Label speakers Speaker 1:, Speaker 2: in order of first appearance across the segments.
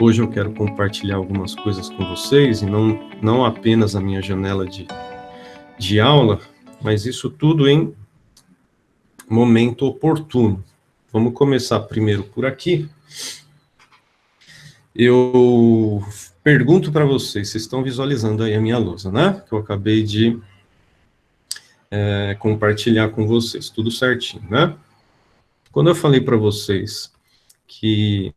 Speaker 1: Hoje eu quero compartilhar algumas coisas com vocês, e não apenas a minha janela de aula, mas isso tudo em momento oportuno. Vamos começar primeiro por aqui. Eu pergunto para vocês estão visualizando aí a minha lousa, né? Que eu acabei de compartilhar com vocês, tudo certinho, né? Quando eu falei para vocês que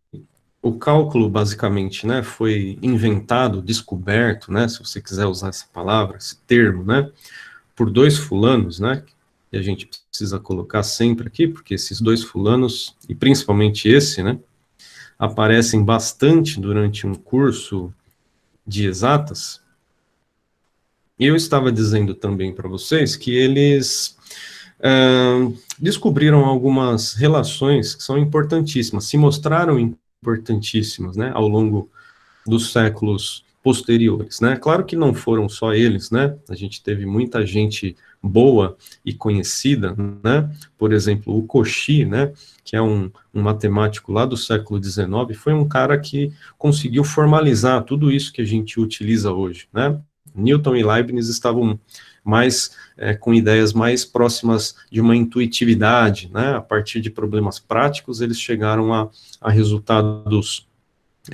Speaker 1: o cálculo, basicamente, né, foi inventado, descoberto, né, se você quiser usar essa palavra, esse termo, né, por dois fulanos, né, que a gente precisa colocar sempre aqui, porque esses dois fulanos, e principalmente esse, né, aparecem bastante durante um curso de exatas. E eu estava dizendo também para vocês que eles descobriram algumas relações que são importantíssimas, se mostraram importantíssimas, né, ao longo dos séculos posteriores, né? Claro que não foram só eles, né? A gente teve muita gente boa e conhecida, né? Por exemplo, o Cauchy, né? Que é um matemático lá do século XIX, foi um cara que conseguiu formalizar tudo isso que a gente utiliza hoje, né? Newton e Leibniz estavam mais com ideias mais próximas de uma intuitividade, né? A partir de problemas práticos, eles chegaram a resultados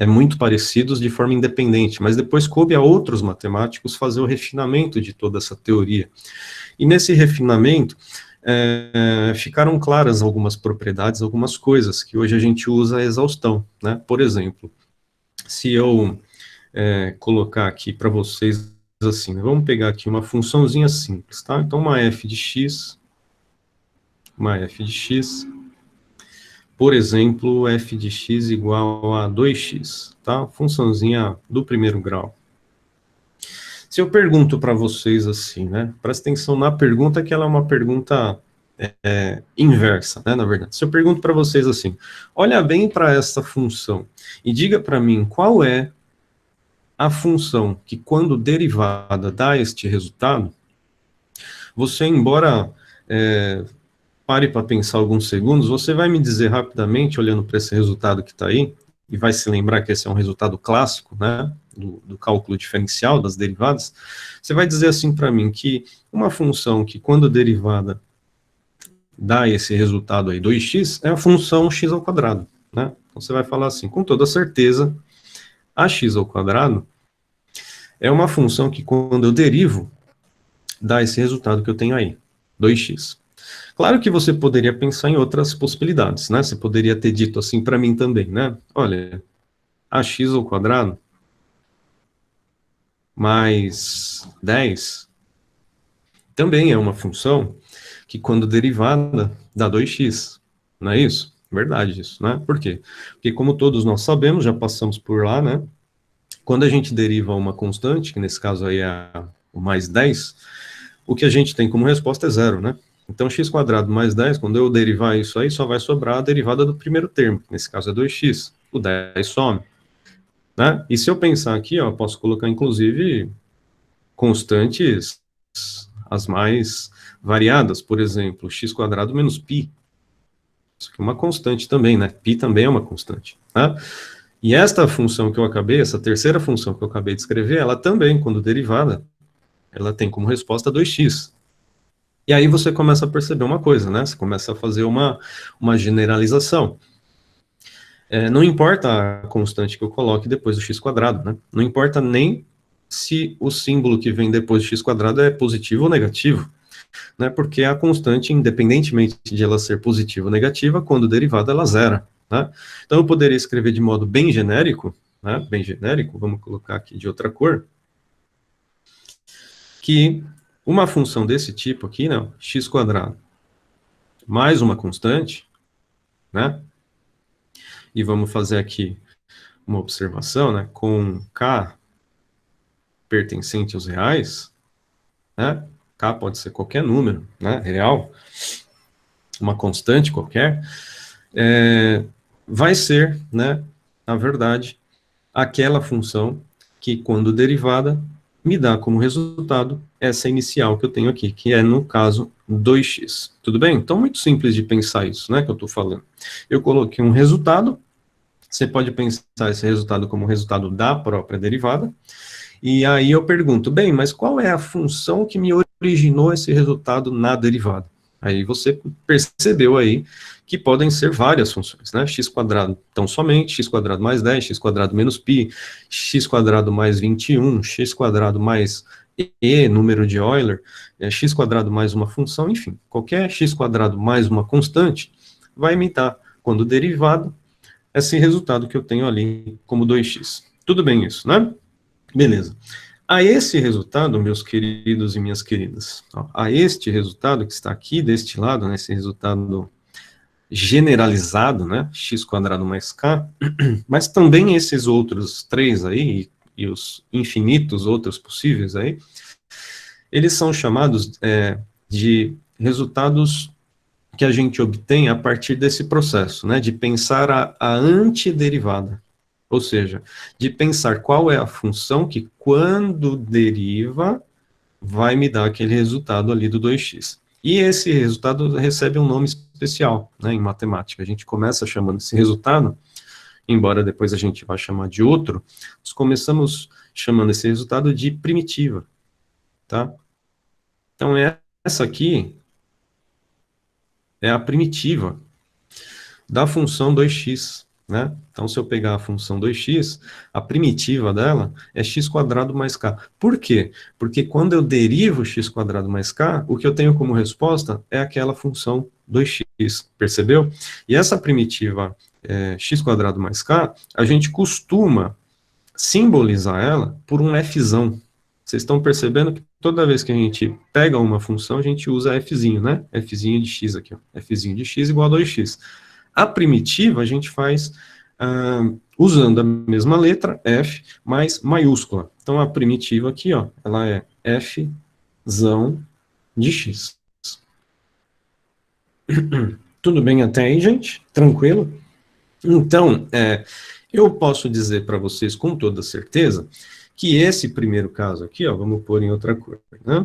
Speaker 1: muito parecidos de forma independente, mas depois coube a outros matemáticos fazer o refinamento de toda essa teoria. E nesse refinamento, ficaram claras algumas propriedades, algumas coisas que hoje a gente usa a exaustão, né? Por exemplo, se eu colocar aqui para vocês assim, né? Vamos pegar aqui uma funçãozinha simples, tá? Então, uma f de x, por exemplo, f de x igual a 2x, tá? Funçãozinha do primeiro grau. Se eu pergunto para vocês assim, né? Presta atenção na pergunta, que ela é uma pergunta inversa, né? Na verdade. Se eu pergunto para vocês assim, olha bem para essa função e diga para mim qual é a função que, quando derivada, dá este resultado, você, embora pare para pensar alguns segundos, você vai me dizer rapidamente, olhando para esse resultado que está aí, e vai se lembrar que esse é um resultado clássico, né, do cálculo diferencial das derivadas, você vai dizer assim para mim que uma função que, quando derivada, dá esse resultado aí, 2x, é a função x ao quadrado, né? Então você vai falar assim, com toda certeza, a x ao quadrado é uma função que, quando eu derivo, dá esse resultado que eu tenho aí, 2x. Claro que você poderia pensar em outras possibilidades, né? Você poderia ter dito assim para mim também, né? Olha, ax ao quadrado mais 10 também é uma função que, quando derivada, dá 2x, não é isso? Verdade isso, né? Por quê? Porque, como todos nós sabemos, já passamos por lá, né? Quando a gente deriva uma constante, que nesse caso aí é o mais 10, o que a gente tem como resposta é zero, né? Então, x² mais 10, quando eu derivar isso aí, só vai sobrar a derivada do primeiro termo, que nesse caso é 2x. O 10 some, né? E se eu pensar aqui, ó, eu posso colocar, inclusive, constantes as mais variadas, por exemplo, x² menos π. Isso aqui é uma constante também, né? Π também é uma constante, tá? E esta função que eu acabei, essa terceira função que eu acabei de escrever, ela também, quando derivada, ela tem como resposta 2x. E aí você começa a perceber uma coisa, né? Você começa a fazer uma generalização. Não importa a constante que eu coloque depois do x², né? Não importa nem se o símbolo que vem depois do x² é positivo ou negativo, né? Porque a constante, independentemente de ela ser positiva ou negativa, quando derivada, ela zera, né? Então eu poderia escrever de modo bem genérico, né? Bem genérico, vamos colocar aqui de outra cor, que uma função desse tipo aqui, né, x² mais uma constante, né, e vamos fazer aqui uma observação, né, com k pertencente aos reais, né, k pode ser qualquer número, né, real, uma constante qualquer, vai ser, né, na verdade, aquela função que, quando derivada, me dá como resultado essa inicial que eu tenho aqui, que é, no caso, 2x. Tudo bem? Então, muito simples de pensar isso, né, que eu estou falando. Eu coloquei um resultado, Você pode pensar esse resultado como resultado da própria derivada, e aí eu pergunto, bem, mas qual é a função que me originou esse resultado na derivada? Aí você percebeu aí que podem ser várias funções, né? X quadrado tão somente, x quadrado mais 10, x quadrado menos π, x quadrado mais 21, x quadrado mais e, número de Euler, x quadrado mais uma função, enfim, qualquer x quadrado mais uma constante vai me dar, quando derivado, esse resultado que eu tenho ali como 2x. Tudo bem isso, né? Beleza. A esse resultado, meus queridos e minhas queridas, a este resultado que está aqui deste lado, né, esse resultado generalizado, né, x quadrado mais k, mas também esses outros três aí, e os infinitos outros possíveis aí, eles são chamados de resultados que a gente obtém a partir desse processo, né, de pensar a antiderivada. Ou seja, de pensar qual é a função que, quando deriva, vai me dar aquele resultado ali do 2x. E esse resultado recebe um nome especial, né, em matemática. A gente começa chamando esse resultado, embora depois a gente vá chamar de outro, nós começamos chamando esse resultado de primitiva, tá? Então, essa aqui é a primitiva da função 2x, né? Então, se eu pegar a função 2x, a primitiva dela é x quadrado mais k. Por quê? Porque quando eu derivo x quadrado mais k, o que eu tenho como resposta é aquela função 2x, percebeu? E essa primitiva x quadrado mais k, a gente costuma simbolizar ela por um fzão. Vocês estão percebendo que toda vez que a gente pega uma função, a gente usa fzinho, né? Fzinho de x aqui, ó. Fzinho de x igual a 2x. A primitiva a gente faz usando a mesma letra, f, mais maiúscula. Então, a primitiva aqui, ó, ela é fzão de x. Tudo bem até aí, gente? Tranquilo? Então, eu posso dizer para vocês com toda certeza que esse primeiro caso aqui, ó, vamos pôr em outra cor, né?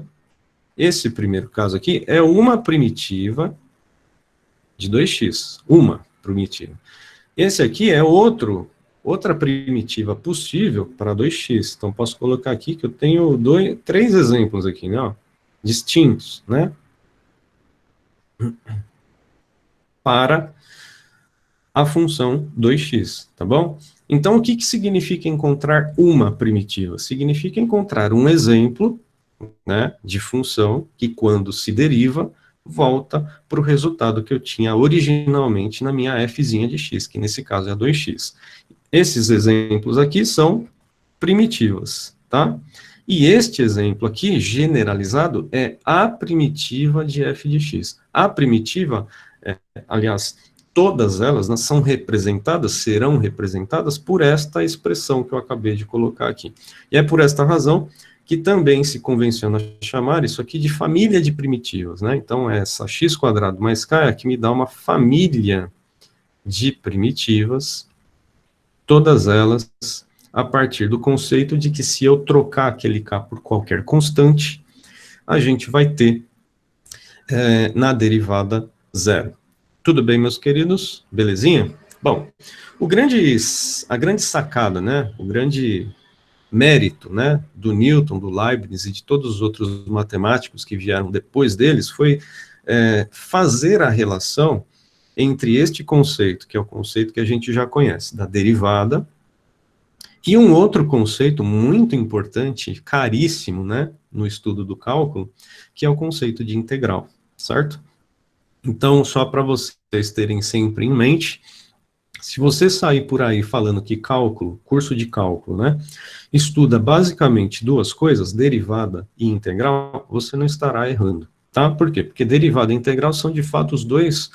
Speaker 1: Esse primeiro caso aqui é uma primitiva de 2x, uma primitiva. Esse aqui é outra primitiva possível para 2x. Então, posso colocar aqui que eu tenho três exemplos aqui, né, ó, distintos, né, para a função 2x, tá bom? Então, o que significa encontrar uma primitiva? Significa encontrar um exemplo, né, de função que, quando se deriva, volta para o resultado que eu tinha originalmente na minha fzinha de x, que nesse caso é a 2x. Esses exemplos aqui são primitivas, tá? E este exemplo aqui, generalizado, é a primitiva de f de x. A primitiva, aliás, todas elas, né, são representadas, serão representadas por esta expressão que eu acabei de colocar aqui. E é por esta razão que também se convenciona chamar isso aqui de família de primitivas, né? Então, essa x quadrado mais k é que me dá uma família de primitivas, todas elas a partir do conceito de que se eu trocar aquele k por qualquer constante, a gente vai ter na derivada zero. Tudo bem, meus queridos? Belezinha? Bom, a grande sacada, né, o grande mérito, né, do Newton, do Leibniz e de todos os outros matemáticos que vieram depois deles foi fazer a relação entre este conceito, que é o conceito que a gente já conhece, da derivada, e um outro conceito muito importante, caríssimo, né, no estudo do cálculo, que é o conceito de integral, certo? Então, só para vocês terem sempre em mente, se você sair por aí falando que cálculo, curso de cálculo, né, estuda basicamente duas coisas, derivada e integral, você não estará errando, tá? Por quê? Porque derivada e integral são, de fato, os dois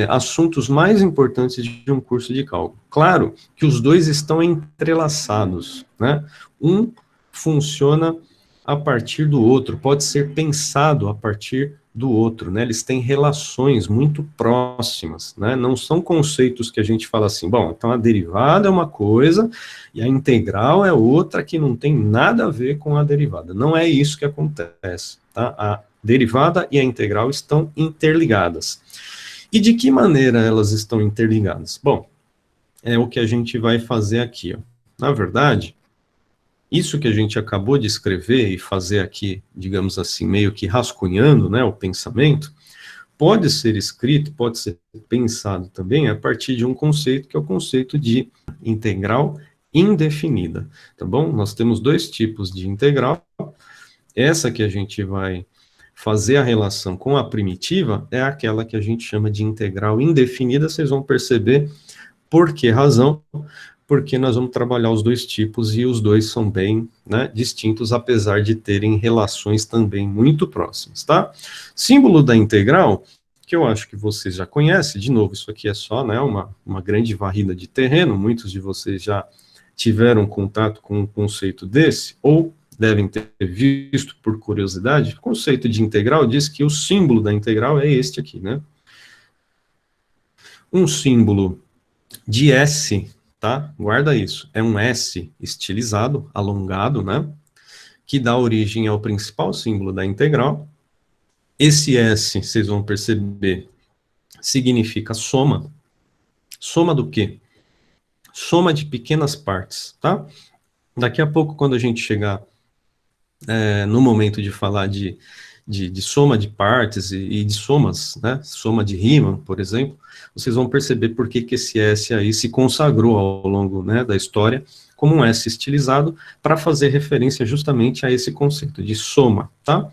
Speaker 1: assuntos mais importantes de um curso de cálculo. Claro que os dois estão entrelaçados, né? Um funciona a partir do outro, pode ser pensado a partir do outro, né? Eles têm relações muito próximas, né? Não são conceitos que a gente fala assim, bom, então a derivada é uma coisa e a integral é outra que não tem nada a ver com a derivada. Não é isso que acontece, tá? A derivada e a integral estão interligadas. E de que maneira elas estão interligadas? Bom, é o que a gente vai fazer aqui, ó. Na verdade, isso que a gente acabou de escrever e fazer aqui, digamos assim, meio que rascunhando, né, o pensamento, pode ser escrito, pode ser pensado também a partir de um conceito que é o conceito de integral indefinida, tá bom? Nós temos dois tipos de integral. Essa que a gente vai fazer a relação com a primitiva é aquela que a gente chama de integral indefinida. Vocês vão perceber por que razão, porque nós vamos trabalhar os dois tipos e os dois são bem, né, distintos, apesar de terem relações também muito próximas, tá? Símbolo da integral, que eu acho que vocês já conhecem, de novo, isso aqui é só, né, uma grande varrida de terreno, muitos de vocês já tiveram contato com um conceito desse, ou devem ter visto por curiosidade. O conceito de integral diz que o símbolo da integral é este aqui, né? Um símbolo de S, tá? Guarda isso. É um S estilizado, alongado, né? Que dá origem ao principal símbolo da integral. Esse S, vocês vão perceber, significa soma. Soma do quê? Soma de pequenas partes, tá? Daqui a pouco, quando a gente chegar no momento de falar de soma de partes e de somas, né? Soma de Riemann, por exemplo, vocês vão perceber por que esse S aí se consagrou ao longo, né, da história como um S estilizado para fazer referência justamente a esse conceito de soma, tá?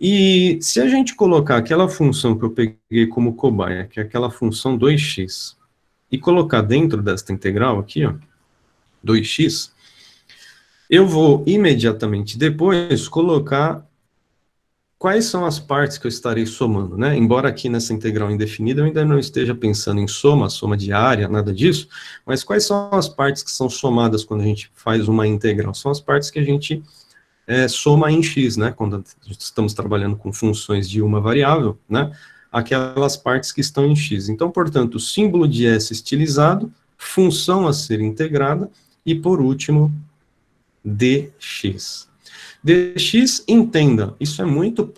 Speaker 1: E se a gente colocar aquela função que eu peguei como cobaia, que é aquela função 2x, e colocar dentro desta integral aqui, ó, 2x, eu vou imediatamente depois colocar quais são as partes que eu estarei somando, né? Embora aqui nessa integral indefinida eu ainda não esteja pensando em soma, soma de área, nada disso, mas quais são as partes que são somadas quando a gente faz uma integral? São as partes que a gente soma em x, né? Quando estamos trabalhando com funções de uma variável, né? Aquelas partes que estão em x. Então, portanto, símbolo de S estilizado, função a ser integrada, e por último, dx. Dx, entenda, isso é muito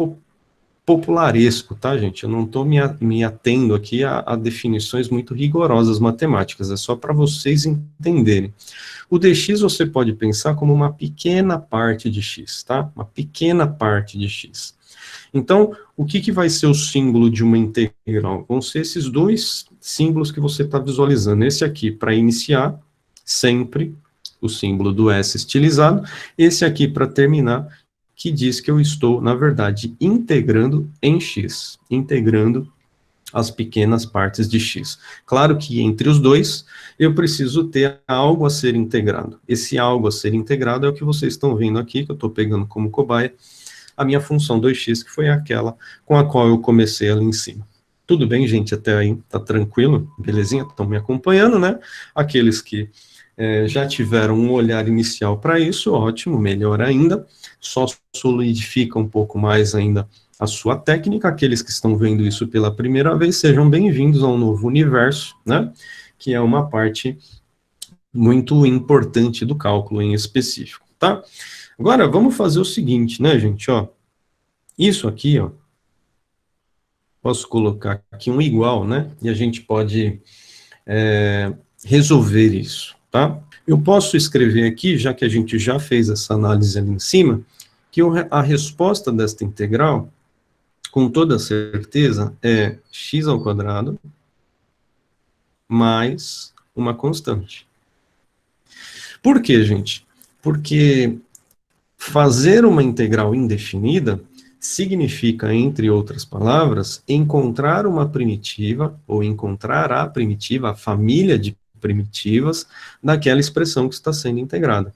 Speaker 1: popularesco, tá, gente? Eu não estou me atendo aqui a definições muito rigorosas matemáticas, é só para vocês entenderem. O dx você pode pensar como uma pequena parte de x, tá? Uma pequena parte de x. Então, o que vai ser o símbolo de uma integral? Vão ser esses dois símbolos que você está visualizando. Esse aqui, para iniciar, sempre o símbolo do S estilizado. Esse aqui, para terminar, que diz que eu estou, na verdade, integrando em x. Integrando as pequenas partes de x. Claro que entre os dois, eu preciso ter algo a ser integrado. Esse algo a ser integrado é o que vocês estão vendo aqui, que eu estou pegando como cobaia, a minha função 2x, que foi aquela com a qual eu comecei ali em cima. Tudo bem, gente? Até aí tá tranquilo? Belezinha? Estão me acompanhando, né? Aqueles que já tiveram um olhar inicial para isso, ótimo, melhor ainda. Só solidifica um pouco mais ainda a sua técnica. Aqueles que estão vendo isso pela primeira vez, sejam bem-vindos ao novo universo, né? Que é uma parte muito importante do cálculo em específico, tá? Agora, vamos fazer o seguinte, né, gente, ó. Isso aqui, ó, posso colocar aqui um igual, né? E a gente pode resolver isso, tá? Eu posso escrever aqui, já que a gente já fez essa análise ali em cima, que a resposta desta integral, com toda certeza, é x ao quadrado mais uma constante. Por quê, gente? Porque fazer uma integral indefinida significa, entre outras palavras, encontrar uma primitiva, ou encontrar a primitiva, a família de primitivas, daquela expressão que está sendo integrada.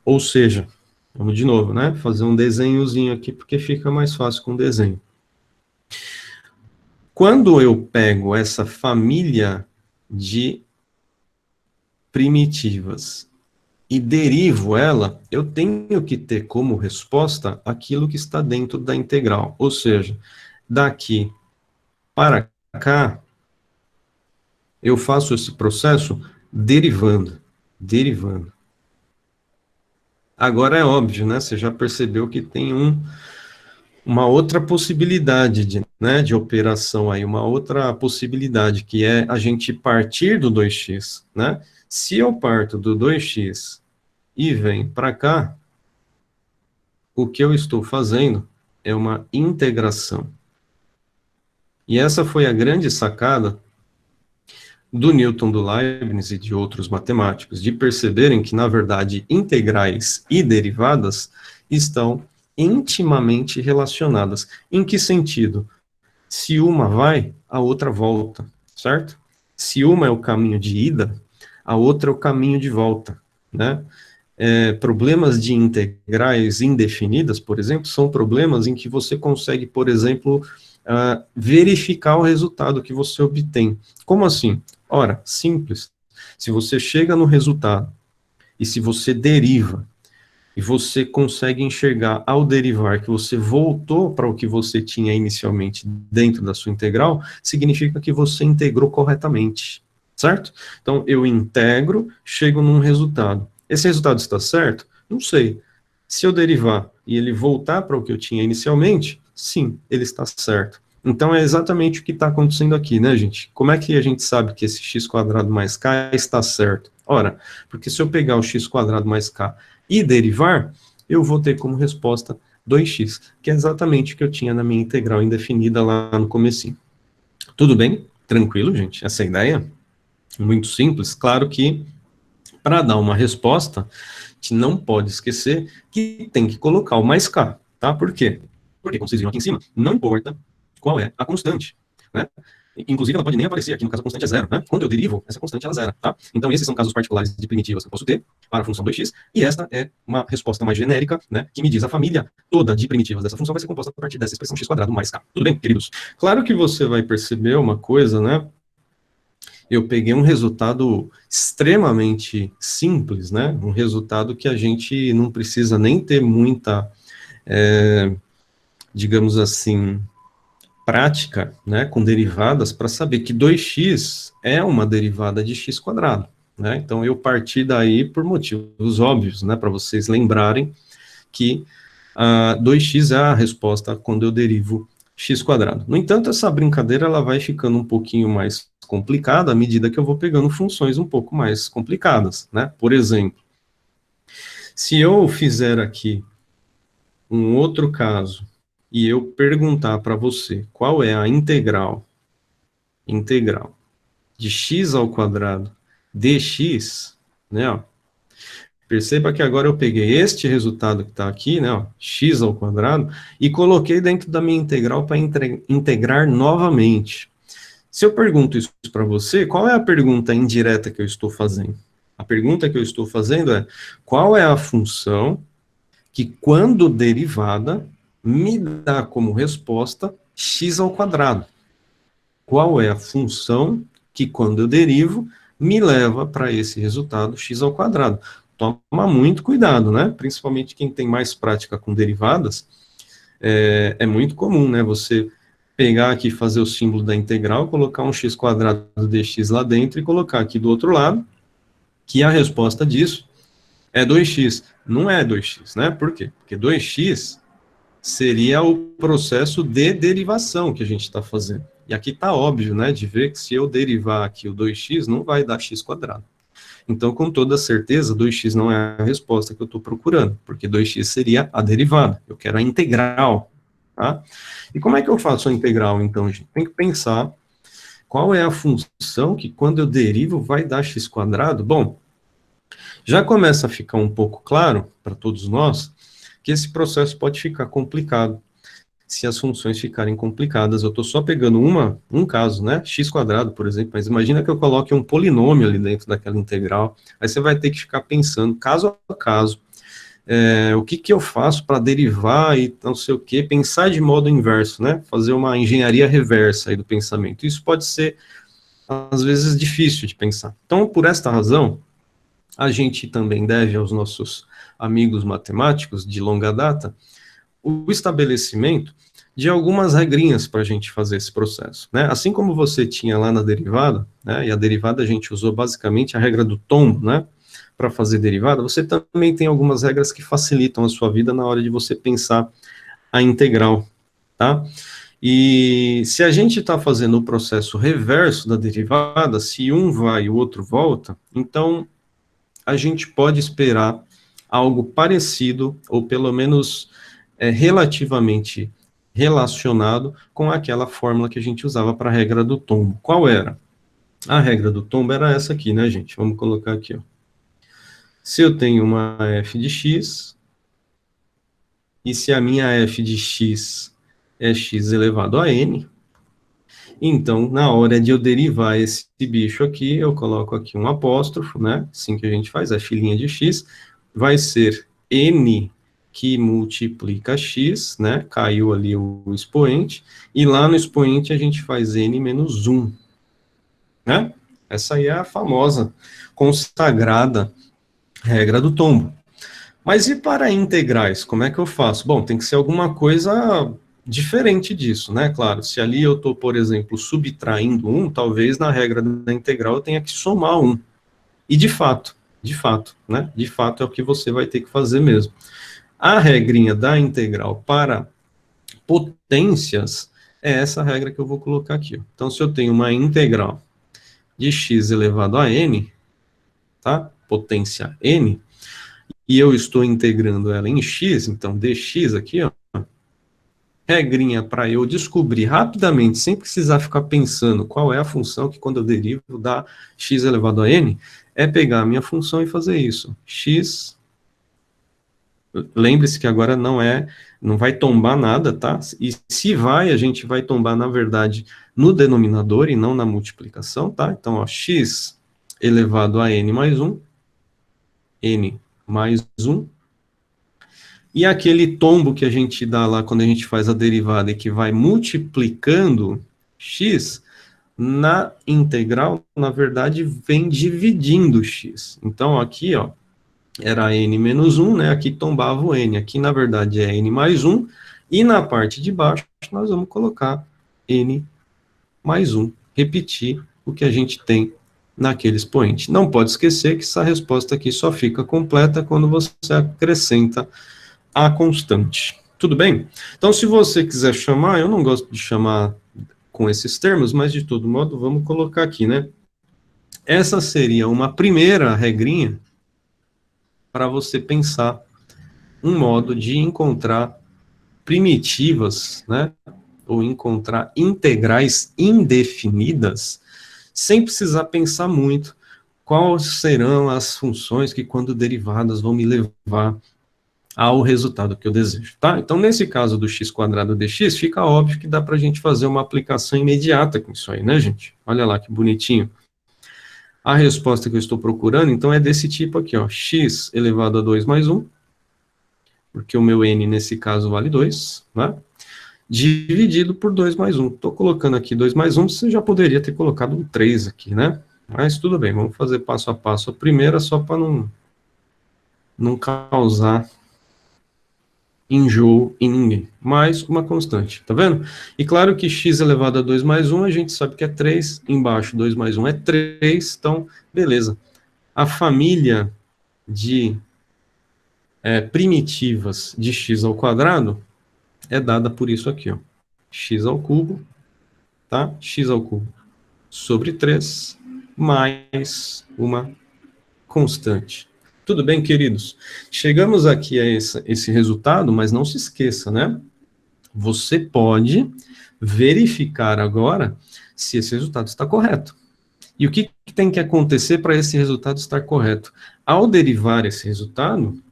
Speaker 1: Ou seja, vamos de novo, né? Fazer um desenhozinho aqui, porque fica mais fácil com desenho. Quando eu pego essa família de primitivas e derivo ela, eu tenho que ter como resposta aquilo que está dentro da integral. Ou seja, daqui para cá, eu faço esse processo derivando, derivando. Agora é óbvio, né? Você já percebeu que tem uma outra possibilidade de operação aí, uma outra possibilidade, que é a gente partir do 2x, né? Se eu parto do 2x e venho para cá, o que eu estou fazendo é uma integração. E essa foi a grande sacada do Newton, do Leibniz e de outros matemáticos, de perceberem que, na verdade, integrais e derivadas estão intimamente relacionadas. Em que sentido? Se uma vai, a outra volta, certo? Se uma é o caminho de ida, a outra é o caminho de volta, né? Problemas de integrais indefinidas, por exemplo, são problemas em que você consegue, por exemplo, verificar o resultado que você obtém. Como assim? Ora, simples. Se você chega no resultado e se você deriva e você consegue enxergar ao derivar que você voltou para o que você tinha inicialmente dentro da sua integral, significa que você integrou corretamente, certo? Então, eu integro, chego num resultado. Esse resultado está certo? Não sei. Se eu derivar e ele voltar para o que eu tinha inicialmente, sim, ele está certo. Então, é exatamente o que está acontecendo aqui, né, gente? Como é que a gente sabe que esse x² mais k está certo? Ora, porque se eu pegar o x² mais k e derivar, eu vou ter como resposta 2x, que é exatamente o que eu tinha na minha integral indefinida lá no comecinho. Tudo bem? Tranquilo, gente? Essa é a ideia? Muito simples. Claro que, para dar uma resposta, a gente não pode esquecer que tem que colocar o mais k, tá? Por quê? Porque, como vocês viram aqui em cima, não importa qual é a constante, né? Inclusive, ela pode nem aparecer aqui, no caso a constante é zero, né? Quando eu derivo, essa constante ela é zero, tá? Então, esses são casos particulares de primitivas que eu posso ter para a função 2x, e esta é uma resposta mais genérica, né? Que me diz a família toda de primitivas dessa função vai ser composta a partir dessa expressão x² mais k. Tudo bem, queridos? Claro que você vai perceber uma coisa, né? Eu peguei um resultado extremamente simples, né? Um resultado que a gente não precisa nem ter muita, digamos assim, prática, né, com derivadas, para saber que 2x é uma derivada de x², né? Então, eu parti daí por motivos óbvios, né, para vocês lembrarem que 2x é a resposta quando eu derivo x². No entanto, essa brincadeira ela vai ficando um pouquinho mais complicada à medida que eu vou pegando funções um pouco mais complicadas, né? Por exemplo, se eu fizer aqui um outro caso e eu perguntar para você qual é a integral de x² dx, né, ó, perceba que agora eu peguei este resultado que está aqui, né, ó, x², e coloquei dentro da minha integral para integrar novamente. Se eu pergunto isso para você, qual é a pergunta indireta que eu estou fazendo? A pergunta que eu estou fazendo é, qual é a função que, quando derivada, me dá como resposta x²? Qual é a função que, quando eu derivo, me leva para esse resultado x²? Toma muito cuidado, né? Principalmente quem tem mais prática com derivadas, é muito comum, né? Você pegar aqui, fazer o símbolo da integral, colocar um x² dx lá dentro e colocar aqui do outro lado, que a resposta disso é 2x. Não é 2x, né? Por quê? Porque 2x seria o processo de derivação que a gente está fazendo. E aqui está óbvio, né, de ver que se eu derivar aqui o 2x, não vai dar x². Então, com toda certeza, 2x não é a resposta que eu estou procurando, porque 2x seria a derivada, eu quero a integral, tá? E como é que eu faço a integral, então, gente? Tem que pensar qual é a função que, quando eu derivo, vai dar x². Bom, já começa a ficar um pouco claro para todos nós que esse processo pode ficar complicado se as funções ficarem complicadas. Eu estou só pegando um caso, né, x², por exemplo, mas imagina que eu coloque um polinômio ali dentro daquela integral, aí você vai ter que ficar pensando, caso a caso, o que eu faço para derivar e não sei o que, pensar de modo inverso, né, fazer uma engenharia reversa aí do pensamento. Isso pode ser, às vezes, difícil de pensar. Então, por esta razão, a gente também deve aos nossos amigos matemáticos de longa data o estabelecimento de algumas regrinhas para a gente fazer esse processo, né? Assim como você tinha lá na derivada, né? E a derivada a gente usou basicamente a regra do tombo, né? Para fazer derivada, você também tem algumas regras que facilitam a sua vida na hora de você pensar a integral, tá? E se a gente está fazendo o processo reverso da derivada, se um vai e o outro volta, então a gente pode esperar algo parecido, ou pelo menos relativamente relacionado com aquela fórmula que a gente usava para a regra do tombo. Qual era? A regra do tombo era essa aqui, né, gente? Vamos colocar aqui, ó. Se eu tenho uma f de x, e se a minha f de x é x elevado a n, então, na hora de eu derivar esse bicho aqui, eu coloco aqui um apóstrofo, né? Assim que a gente faz, a filinha de x, vai ser n que multiplica x, né? Caiu ali o expoente, e lá no expoente a gente faz n menos 1, né? Essa aí é a famosa, consagrada regra do tombo. Mas e para integrais, como é que eu faço? Bom, tem que ser alguma coisa diferente disso, né? Claro, se ali eu estou, por exemplo, subtraindo 1, talvez na regra da integral eu tenha que somar 1. E de fato, né? De fato é o que você vai ter que fazer mesmo. A regrinha da integral para potências é essa regra que eu vou colocar aqui. Ó. Então, se eu tenho uma integral de x elevado a n, tá? Potência n, e eu estou integrando ela em x, então dx aqui, ó, regrinha para eu descobrir rapidamente, sem precisar ficar pensando qual é a função que quando eu derivo dá x elevado a n, é pegar a minha função e fazer isso. X, lembre-se que agora não vai tombar nada, tá? E se vai, a gente vai tombar, na verdade, no denominador e não na multiplicação, tá? Então, ó, x elevado a n mais 1, n mais 1, e aquele tombo que a gente dá lá quando a gente faz a derivada e que vai multiplicando x, na integral, na verdade, vem dividindo x. Então, aqui, ó, era n menos 1, né? Aqui tombava o n. Aqui, na verdade, é n mais 1. E na parte de baixo, nós vamos colocar n mais 1. Repetir o que a gente tem naquele expoente. Não pode esquecer que essa resposta aqui só fica completa quando você acrescenta a constante. Tudo bem? Então, se você quiser chamar, eu não gosto de chamar com esses termos, mas de todo modo, vamos colocar aqui, né? Essa seria uma primeira regrinha para você pensar um modo de encontrar primitivas, né? Ou encontrar integrais indefinidas, sem precisar pensar muito quais serão as funções que, quando derivadas, vão me levar ao resultado que eu desejo, tá? Então, nesse caso do x quadrado dx, fica óbvio que dá para a gente fazer uma aplicação imediata com isso aí, né, gente? Olha lá que bonitinho. A resposta que eu estou procurando, então, é desse tipo aqui, ó, x elevado a 2 mais 1, porque o meu n, nesse caso, vale 2, né? Dividido por 2 mais 1. Estou colocando aqui 2 mais 1, você já poderia ter colocado um 3 aqui, né? Mas tudo bem, vamos fazer passo a passo a primeira, só para não causar enjoo em ninguém. Mais uma constante, tá vendo? E claro que x elevado a 2 mais 1, a gente sabe que é 3, embaixo 2 mais 1 é 3, então, beleza. A família de primitivas de x ao quadrado é dada por isso aqui, ó. X ao cubo, tá? X ao cubo sobre 3, mais uma constante. Tudo bem, queridos? Chegamos aqui a esse resultado, mas não se esqueça, né? Você pode verificar agora se esse resultado está correto. E o que tem que acontecer para esse resultado estar correto? Ao derivar esse resultado,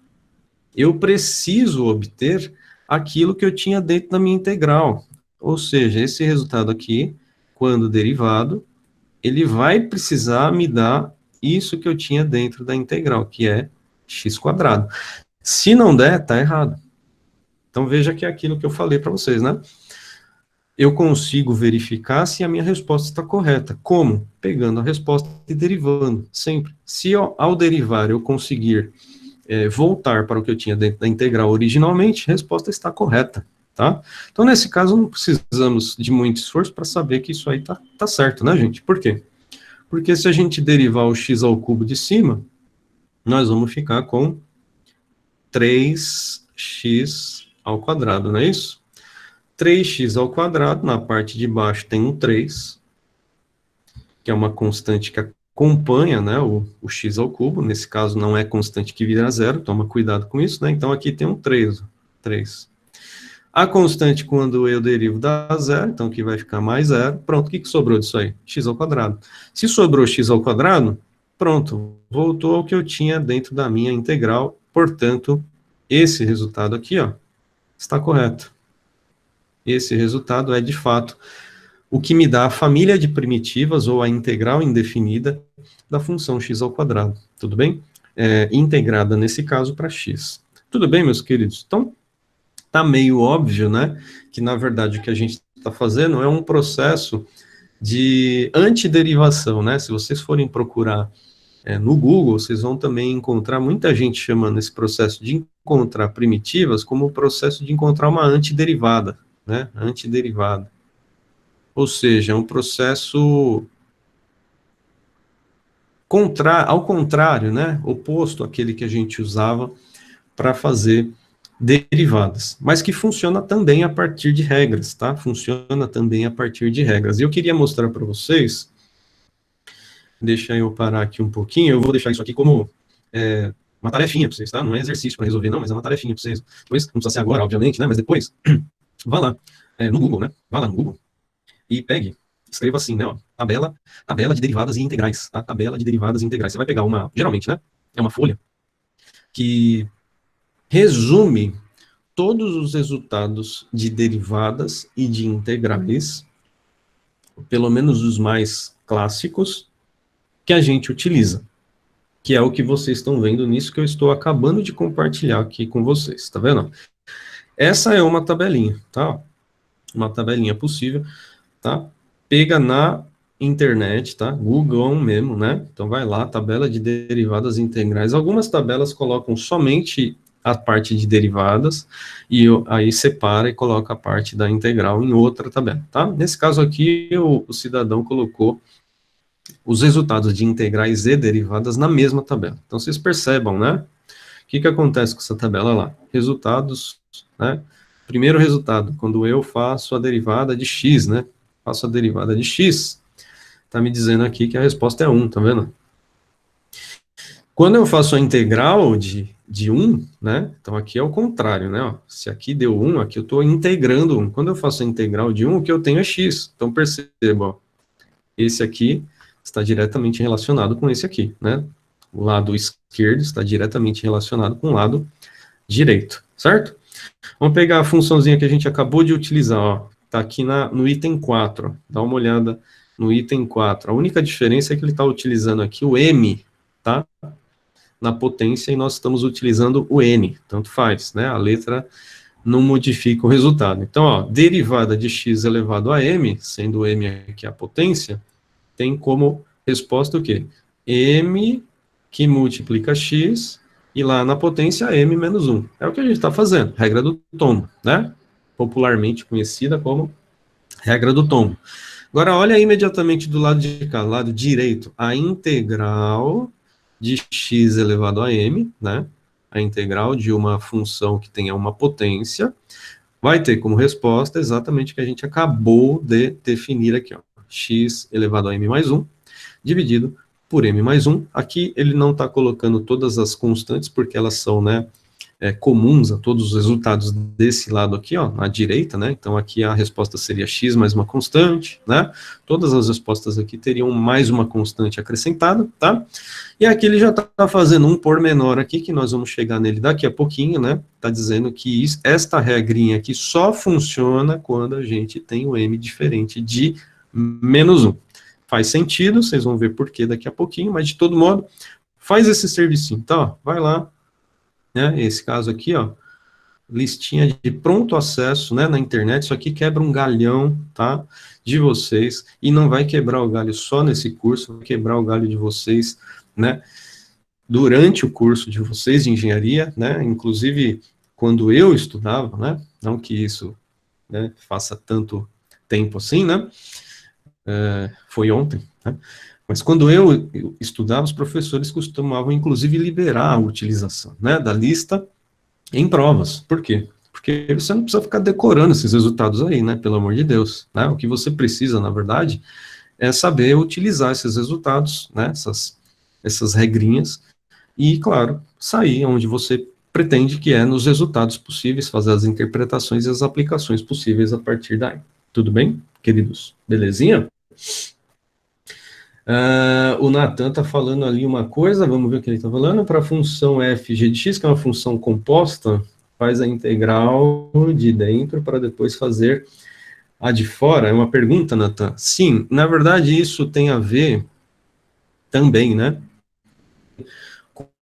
Speaker 1: eu preciso obter aquilo que eu tinha dentro da minha integral. Ou seja, esse resultado aqui, quando derivado, ele vai precisar me dar isso que eu tinha dentro da integral, que é x quadrado. Se não der, está errado. Então veja que é aquilo que eu falei para vocês, né? Eu consigo verificar se a minha resposta está correta. Como? Pegando a resposta e derivando, sempre. Se ao derivar eu conseguir voltar para o que eu tinha dentro da integral originalmente, a resposta está correta, tá? Então, nesse caso, não precisamos de muito esforço para saber que isso aí tá certo, né, gente? Por quê? Porque se a gente derivar o x ao cubo de cima, nós vamos ficar com 3x ao quadrado, não é isso? 3x ao quadrado, na parte de baixo tem um 3, que é uma constante que acompanha, né, o x ao cubo, nesse caso não é constante que vira zero, toma cuidado com isso, né, então aqui tem um 3. A constante, quando eu derivo, dá zero, então aqui vai ficar mais zero. Pronto, o que sobrou disso aí? X ao quadrado. Se sobrou x ao quadrado, pronto, voltou ao que eu tinha dentro da minha integral, portanto, esse resultado aqui, ó, está correto. Esse resultado é, de fato, o que me dá a família de primitivas, ou a integral indefinida, da função x ao quadrado. Tudo bem? Integrada, nesse caso, para x. Tudo bem, meus queridos? Então, tá meio óbvio, né, que, na verdade, o que a gente está fazendo é um processo de antiderivação, né? Se vocês forem procurar no Google, vocês vão também encontrar muita gente chamando esse processo de encontrar primitivas como o processo de encontrar uma antiderivada, né? Antiderivada. Ou seja, é um processo ao contrário, né? Oposto àquele que a gente usava para fazer derivadas, mas que funciona também a partir de regras, tá? Funciona também a partir de regras. E eu queria mostrar para vocês, deixa eu parar aqui um pouquinho, eu vou deixar isso aqui como uma tarefinha para vocês, tá? Não é exercício para resolver, não, mas é uma tarefinha para vocês. Depois, não precisa ser agora, obviamente, né? Mas depois, vá lá no Google, né? Vá lá no Google e pegue, escreva assim, né? Ó, tabela de derivadas e integrais, tá? Tabela de derivadas e integrais. Você vai pegar geralmente, né? É uma folha que resume todos os resultados de derivadas e de integrais, pelo menos os mais clássicos, que a gente utiliza, que é o que vocês estão vendo nisso que eu estou acabando de compartilhar aqui com vocês, tá vendo? Essa é uma tabelinha, tá? Uma tabelinha possível, tá? Pega na internet, tá? Google mesmo, né? Então vai lá, tabela de derivadas integrais. Algumas tabelas colocam somente a parte de derivadas, e aí separa e coloca a parte da integral em outra tabela, tá? Nesse caso aqui, o cidadão colocou os resultados de integrais e derivadas na mesma tabela. Então, vocês percebam, né? O que acontece com essa tabela lá? Resultados, né? Primeiro resultado, quando eu faço a derivada de x, né? Faço a derivada de x, tá me dizendo aqui que a resposta é 1, tá vendo? Quando eu faço a integral de 1, né? Então aqui é o contrário, né? Ó, se aqui deu 1, aqui eu estou integrando 1. Quando eu faço a integral de 1, o que eu tenho é x. Então perceba, ó, esse aqui está diretamente relacionado com esse aqui, né? O lado esquerdo está diretamente relacionado com o lado direito, certo? Vamos pegar a funçãozinha que a gente acabou de utilizar, ó. Está aqui no item 4, ó. Dá uma olhada no item 4. A única diferença é que ele está utilizando aqui o m, tá? Na potência, e nós estamos utilizando o n, tanto faz, né? A letra não modifica o resultado. Então, ó, derivada de x elevado a m, sendo m aqui a potência, tem como resposta o quê? M que multiplica x, e lá na potência m menos 1. É o que a gente está fazendo, regra do tombo, né? Popularmente conhecida como regra do tombo. Agora, olha imediatamente do lado de cá, lado direito, a integral de x elevado a m, né? A integral de uma função que tenha uma potência, vai ter como resposta exatamente o que a gente acabou de definir aqui, ó. X elevado a m mais 1, dividido por m mais 1. Aqui ele não está colocando todas as constantes, porque elas são, né, comuns a todos os resultados desse lado aqui, ó, à direita, né? Então aqui a resposta seria x mais uma constante, né? Todas as respostas aqui teriam mais uma constante acrescentada, tá? E aqui ele já está fazendo um pormenor aqui, que nós vamos chegar nele daqui a pouquinho, né? Está dizendo que esta regrinha aqui só funciona quando a gente tem o m diferente de menos 1. Faz sentido, vocês vão ver por que daqui a pouquinho, mas de todo modo, faz esse serviço. Então, ó, vai lá, né, esse caso aqui, ó, listinha de pronto acesso, né, na internet. Isso aqui quebra um galhão, tá, de vocês, e não vai quebrar o galho só nesse curso, vai quebrar o galho de vocês, né, durante o curso de vocês de engenharia, né, inclusive quando eu estudava, né, não que isso, né, faça tanto tempo assim, né, foi ontem, né, mas quando eu estudava, os professores costumavam, inclusive, liberar a utilização, né, da lista em provas. Por quê? Porque você não precisa ficar decorando esses resultados aí, né? Pelo amor de Deus, né? O que você precisa, na verdade, é saber utilizar esses resultados, né? Essas regrinhas e, claro, sair onde você pretende, que é nos resultados possíveis, fazer as interpretações e as aplicações possíveis a partir daí. Tudo bem, queridos? Belezinha? O Natan está falando ali uma coisa, vamos ver o que ele está falando. Para a função f g de x, que é uma função composta, faz a integral de dentro para depois fazer a de fora. É uma pergunta, Natan? Sim, na verdade isso tem a ver também, né,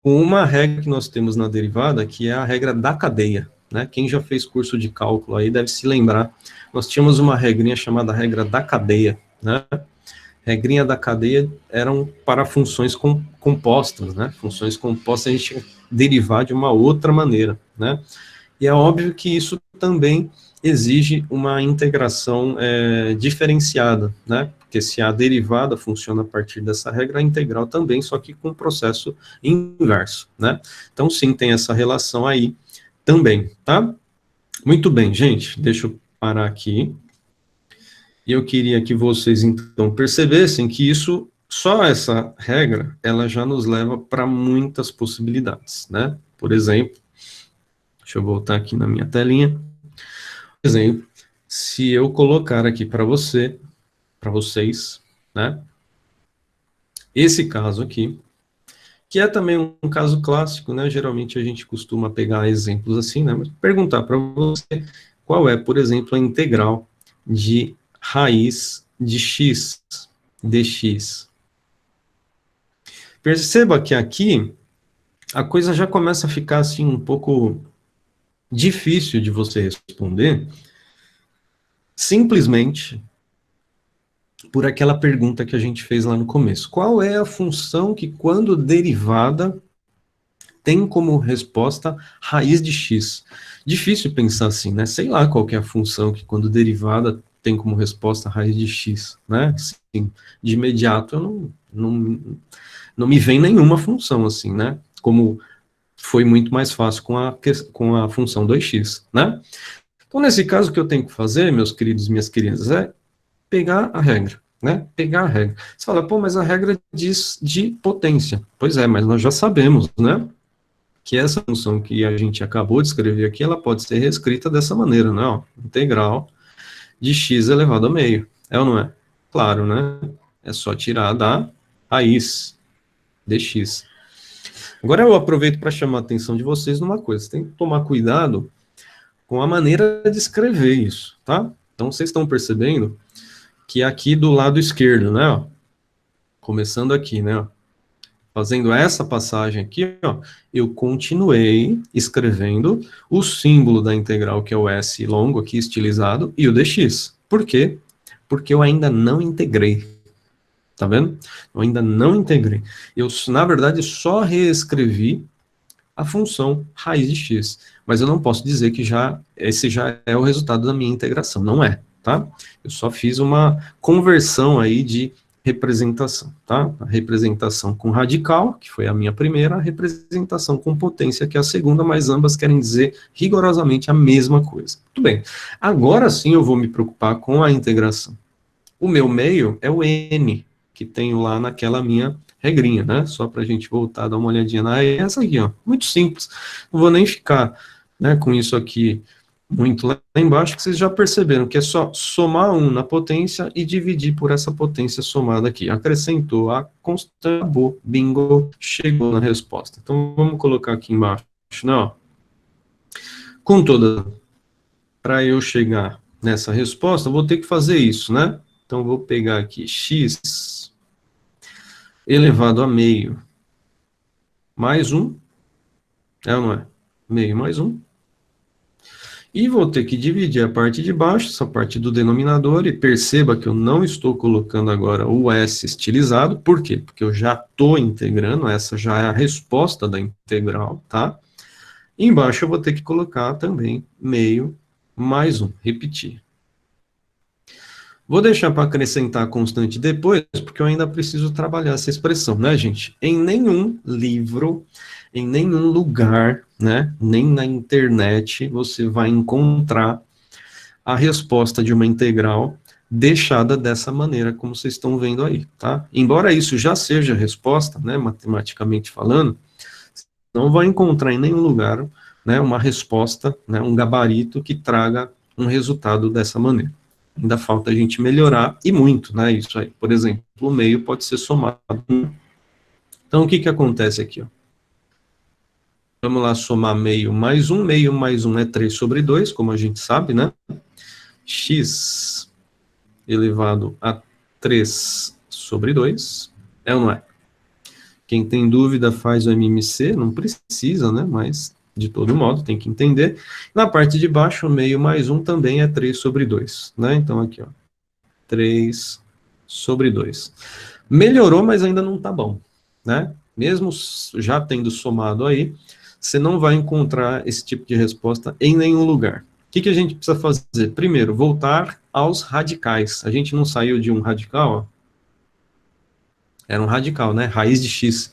Speaker 1: com uma regra que nós temos na derivada, que é a regra da cadeia, né? Quem já fez curso de cálculo aí deve se lembrar. Nós tínhamos uma regrinha chamada regra da cadeia, né? Regrinha da cadeia eram para funções compostas, né? Funções compostas a gente derivar de uma outra maneira, né? E é óbvio que isso também exige uma integração diferenciada, né? Porque se a derivada funciona a partir dessa regra, a integral também, só que com processo inverso, né? Então, sim, tem essa relação aí também, tá? Muito bem, gente, deixa eu parar aqui. E eu queria que vocês, então, percebessem que isso, só essa regra, ela já nos leva para muitas possibilidades, né? Por exemplo, deixa eu voltar aqui na minha telinha. Por exemplo, se eu colocar aqui para vocês, né? Esse caso aqui, que é também um caso clássico, né? Geralmente a gente costuma pegar exemplos assim, né? Mas perguntar para você qual é, por exemplo, a integral de raiz de x dx. Perceba que aqui a coisa já começa a ficar assim um pouco difícil de você responder, simplesmente por aquela pergunta que a gente fez lá no começo. Qual é a função que, quando derivada, tem como resposta raiz de x? Difícil pensar assim, né? Sei lá qual que é a função que, quando derivada, tem como resposta raiz de x, né? Assim, de imediato, eu não me vem nenhuma função assim, né? Como foi muito mais fácil com a função 2x, né? Então, nesse caso, o que eu tenho que fazer, meus queridos e minhas queridas, é pegar a regra, né? Pegar a regra. Você fala, pô, mas a regra diz de potência. Pois é, mas nós já sabemos, né? Que essa função que a gente acabou de escrever aqui, ela pode ser reescrita dessa maneira, né? Ó, integral de x elevado a meio. É ou não é? Claro, né? É só tirar da raiz dx. Agora eu aproveito para chamar a atenção de vocês numa coisa. Você tem que tomar cuidado com a maneira de escrever isso, tá? Então vocês estão percebendo que aqui do lado esquerdo, né, ó, começando aqui, né, ó, fazendo essa passagem aqui, ó, eu continuei escrevendo o símbolo da integral, que é o S longo aqui estilizado, e o dx. Por quê? Porque eu ainda não integrei. Tá vendo? Eu ainda não integrei. Eu, na verdade, só reescrevi a função raiz de x. Mas eu não posso dizer que esse já é o resultado da minha integração. Não é, tá? Eu só fiz uma conversão aí de representação, tá? A representação com radical, que foi a minha primeira, a representação com potência, que é a segunda, mas ambas querem dizer rigorosamente a mesma coisa. Muito bem. Agora sim eu vou me preocupar com a integração. O meu meio é o n, que tenho lá naquela minha regrinha, né? Só para a gente voltar, dar uma olhadinha na essa aqui, ó. Muito simples. Não vou nem ficar, né, com isso aqui muito lá embaixo, que vocês já perceberam que é só somar 1 na potência e dividir por essa potência somada aqui. Acrescentou a constante, acabou, bingo, chegou na resposta. Então vamos colocar aqui embaixo, né? Ó. Com toda, para eu chegar nessa resposta, eu vou ter que fazer isso, né? Então vou pegar aqui x elevado a meio mais 1, é ou não é? Meio mais 1. E vou ter que dividir a parte de baixo, essa parte do denominador, e perceba que eu não estou colocando agora o S estilizado. Por quê? Porque eu já estou integrando, essa já é a resposta da integral, tá? E embaixo eu vou ter que colocar também meio mais 1, repetir. Vou deixar para acrescentar a constante depois, porque eu ainda preciso trabalhar essa expressão, né, gente? Em nenhum livro, em nenhum lugar, né, nem na internet você vai encontrar a resposta de uma integral deixada dessa maneira, como vocês estão vendo aí, tá? Embora isso já seja a resposta, né, matematicamente falando, não vai encontrar em nenhum lugar, né, uma resposta, né, um gabarito que traga um resultado dessa maneira. Ainda falta a gente melhorar, e muito, né, isso aí. Por exemplo, o meio pode ser somado. Então, o que que acontece aqui, ó? Vamos lá somar meio mais um é 3 sobre 2, como a gente sabe, né? X elevado a 3 sobre 2, é ou não é? Quem tem dúvida faz o MMC, não precisa, né? Mas, de todo modo, tem que entender. Na parte de baixo, meio mais um também é 3 sobre 2, né? Então, aqui, ó, 3 sobre 2. Melhorou, mas ainda não tá bom, né? Mesmo já tendo somado aí, você não vai encontrar esse tipo de resposta em nenhum lugar. O que que a gente precisa fazer? Primeiro, voltar aos radicais. A gente não saiu de um radical, ó. Era um radical, né? Raiz de x.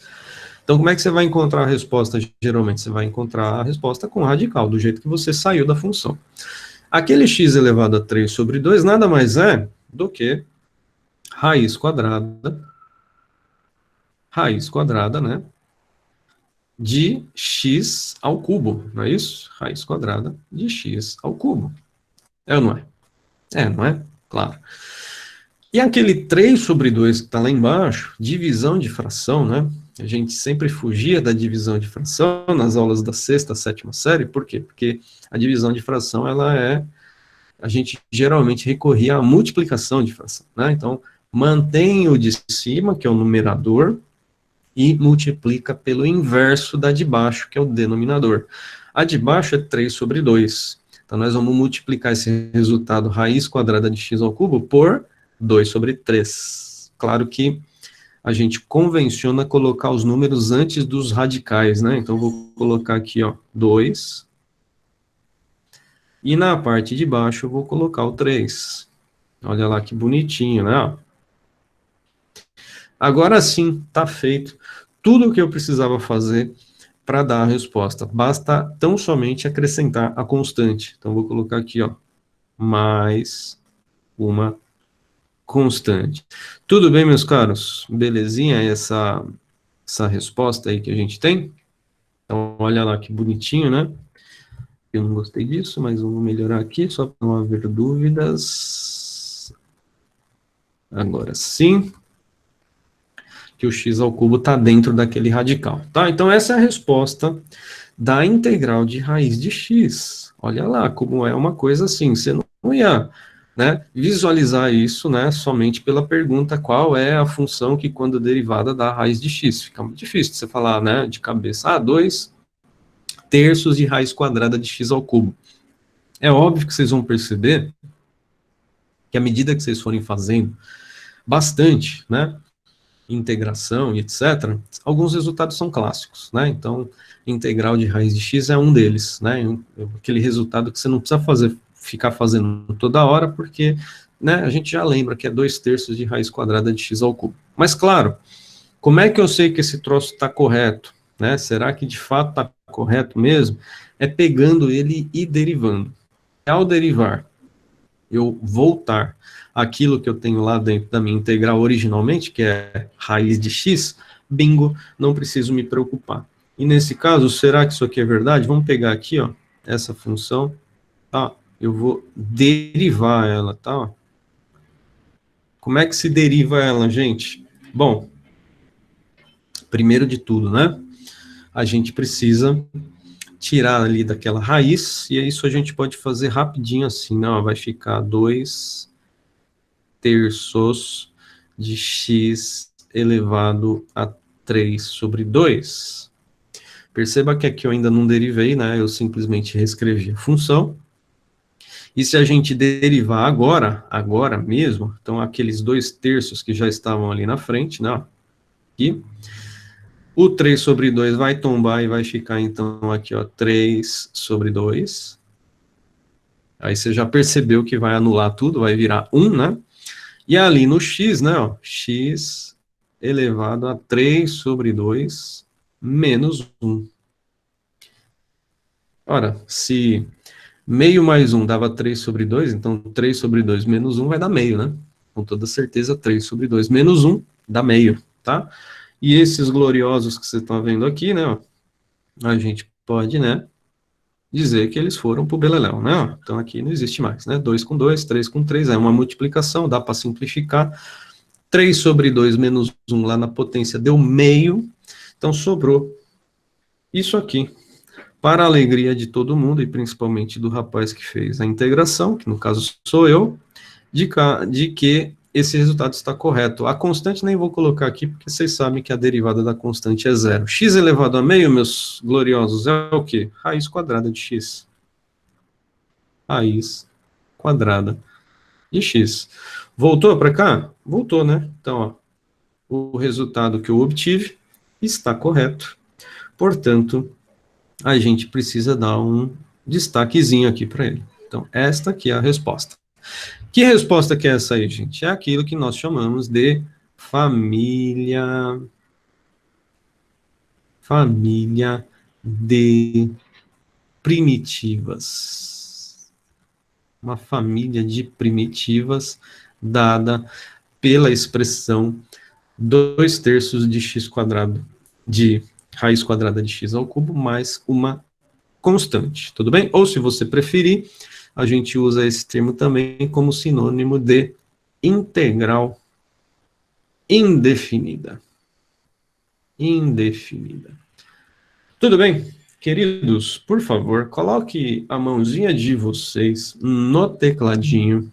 Speaker 1: Então, como é que você vai encontrar a resposta? Geralmente, você vai encontrar a resposta com radical, do jeito que você saiu da função. Aquele x elevado a 3 sobre 2 nada mais é do que raiz quadrada, né, de x ao cubo, não é isso? Raiz quadrada de x ao cubo. É ou não é? É, não é? Claro. E aquele 3 sobre 2 que está lá embaixo, divisão de fração, né? A gente sempre fugia da divisão de fração nas aulas da sexta, sétima série, por quê? Porque a divisão de fração, a gente geralmente recorria à multiplicação de fração, né? Então, mantém o de cima, que é o numerador, e multiplica pelo inverso da de baixo, que é o denominador. A de baixo é 3 sobre 2. Então, nós vamos multiplicar esse resultado, raiz quadrada de x ao cubo, por 2 sobre 3. Claro que a gente convenciona colocar os números antes dos radicais, né? Então, vou colocar aqui, ó, 2. E na parte de baixo, eu vou colocar o 3. Olha lá que bonitinho, né? Agora sim, está feito tudo o que eu precisava fazer para dar a resposta. Basta tão somente acrescentar a constante. Então, vou colocar aqui, ó, mais uma constante. Tudo bem, meus caros? Belezinha essa resposta aí que a gente tem? Então, olha lá que bonitinho, né? Eu não gostei disso, mas vamos melhorar aqui, só para não haver dúvidas. Agora sim, que o x ao cubo está dentro daquele radical, tá? Então, essa é a resposta da integral de raiz de x. Olha lá como é uma coisa assim, você não ia, né, visualizar isso, né, somente pela pergunta qual é a função que quando derivada dá raiz de x. Fica muito difícil você falar, né, de cabeça. 2 terços de raiz quadrada de x ao cubo. É óbvio que vocês vão perceber que à medida que vocês forem fazendo bastante, né, integração e etc., alguns resultados são clássicos, né? Então, integral de raiz de x é um deles, né? Aquele resultado que você não precisa ficar fazendo toda hora, porque, né, a gente já lembra que é 2 terços de raiz quadrada de x ao cubo. Mas, claro, como é que eu sei que esse troço está correto? Né? Será que de fato está correto mesmo? É pegando ele e derivando. Ao derivar, eu voltar aquilo que eu tenho lá dentro da minha integral originalmente, que é raiz de x, bingo, não preciso me preocupar. E nesse caso, será que isso aqui é verdade? Vamos pegar aqui, ó, essa função, tá? Eu vou derivar ela, tá? Como é que se deriva ela, gente? Bom, primeiro de tudo, né? A gente precisa tirar ali daquela raiz, e isso a gente pode fazer rapidinho assim, não, vai ficar 2 terços de x elevado a 3 sobre 2. Perceba que aqui eu ainda não derivei, né? Eu simplesmente reescrevi a função. E se a gente derivar agora mesmo, então aqueles 2 terços que já estavam ali na frente, né? Aqui, o 3 sobre 2 vai tombar e vai ficar, então, aqui, ó, 3 sobre 2. Aí você já percebeu que vai anular tudo, vai virar 1, né? E ali no x, né, ó, x elevado a 3 sobre 2 menos 1. Ora, se meio mais um dava 3 sobre 2, então 3 sobre 2 menos um vai dar meio, né? Com toda certeza, 3 sobre 2 menos um dá meio, tá? E esses gloriosos que você está vendo aqui, né, ó, a gente pode, né, dizer que eles foram para o beleléu, né? Ó, então aqui não existe mais, né? 2 com 2, 3 com 3, é uma multiplicação, dá para simplificar. 3 sobre 2 menos um lá na potência deu meio, então sobrou isso aqui. Para a alegria de todo mundo, e principalmente do rapaz que fez a integração, que no caso sou eu, de que esse resultado está correto. A constante nem vou colocar aqui, porque vocês sabem que a derivada da constante é zero. X elevado a meio, meus gloriosos, é o quê? Raiz quadrada de x. Raiz quadrada de x. Voltou para cá? Voltou, né? Então, ó, o resultado que eu obtive está correto. Portanto, a gente precisa dar um destaquezinho aqui para ele. Então, esta aqui é a resposta. Que resposta que é essa aí, gente? É aquilo que nós chamamos de família de primitivas. Uma família de primitivas dada pela expressão 2/3 de x quadrado, de raiz quadrada de x ao cubo, mais uma constante, tudo bem? Ou se você preferir, a gente usa esse termo também como sinônimo de integral indefinida. Indefinida. Tudo bem? Queridos, por favor, coloque a mãozinha de vocês no tecladinho.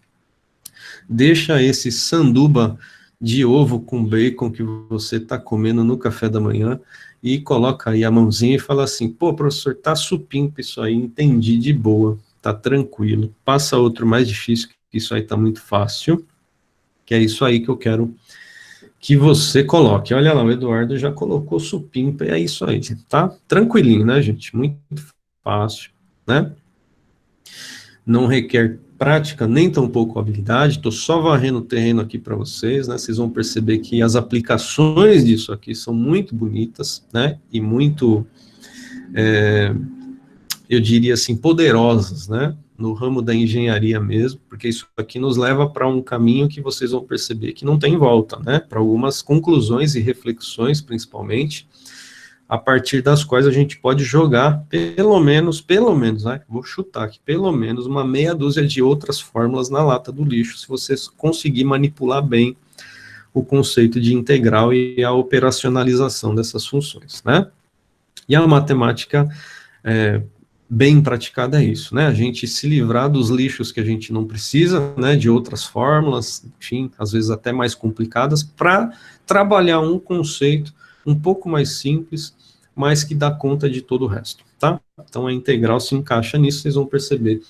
Speaker 1: Deixa esse sanduba de ovo com bacon que você está comendo no café da manhã e coloca aí a mãozinha e fala assim, pô, professor, tá supimpa isso aí, entendi de boa, tá tranquilo. Passa outro mais difícil, que isso aí tá muito fácil, que é isso aí que eu quero que você coloque. Olha lá, o Eduardo já colocou supimpa, e é isso aí, tá? Tranquilinho, né, gente? Muito fácil, né? Não requer prática, nem tampouco habilidade, estou só varrendo o terreno aqui para vocês, né? Vocês vão perceber que as aplicações disso aqui são muito bonitas, né? E muito, eu diria assim, poderosas, né? No ramo da engenharia mesmo, porque isso aqui nos leva para um caminho que vocês vão perceber que não tem volta, né? Para algumas conclusões e reflexões, principalmente, a partir das quais a gente pode jogar pelo menos, né? Vou chutar aqui, pelo menos uma meia dúzia de outras fórmulas na lata do lixo, se você conseguir manipular bem o conceito de integral e a operacionalização dessas funções, né? E a matemática bem praticada é isso, né? A gente se livrar dos lixos que a gente não precisa, né? De outras fórmulas, enfim, às vezes até mais complicadas, para trabalhar um conceito um pouco mais simples, mas que dá conta de todo o resto, tá? Então a integral se encaixa nisso, vocês vão perceber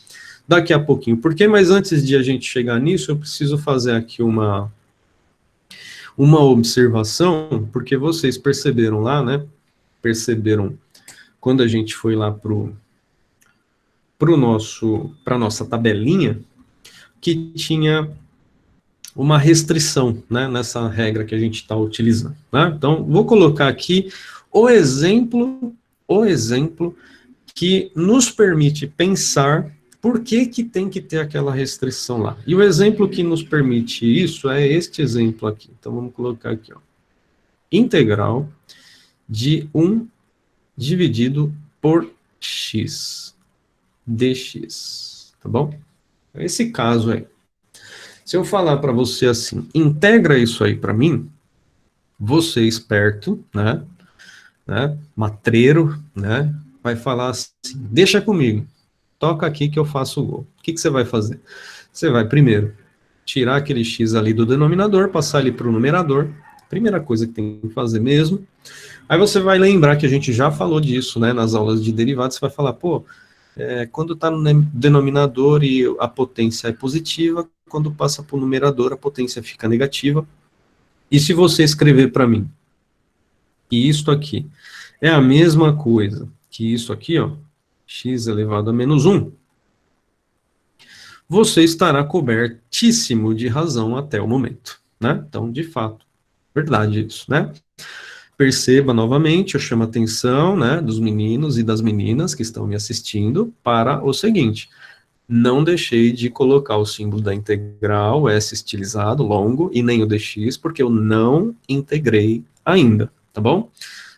Speaker 1: daqui a pouquinho. Por quê? Mas antes de a gente chegar nisso, eu preciso fazer aqui uma observação, porque vocês perceberam lá, né? Perceberam quando a gente foi lá para nossa tabelinha, que tinha uma restrição, né, nessa regra que a gente está utilizando, né? Então, vou colocar aqui o exemplo que nos permite pensar por que que tem que ter aquela restrição lá. E o exemplo que nos permite isso é este exemplo aqui. Então, vamos colocar aqui, ó. Integral de 1 dividido por x dx, tá bom? Esse caso aí. Se eu falar para você assim, integra isso aí para mim, você esperto, né, matreiro, né, vai falar assim, deixa comigo, toca aqui que eu faço o gol. O que que você vai fazer? Você vai primeiro tirar aquele x ali do denominador, passar ele para o numerador, primeira coisa que tem que fazer mesmo. Aí você vai lembrar que a gente já falou disso, né, nas aulas de derivadas, você vai falar, pô, quando está no denominador e a potência é positiva, quando passa para o numerador a potência fica negativa. E se você escrever para mim que isto aqui é a mesma coisa que isso aqui, ó, x elevado a menos 1, você estará cobertíssimo de razão até o momento, né? Então, de fato, verdade isso, né? perceba novamente, eu chamo a atenção, né, dos meninos e das meninas que estão me assistindo para o seguinte: não deixei de colocar o símbolo da integral, o S estilizado, longo, e nem o dx, porque eu não integrei ainda, tá bom?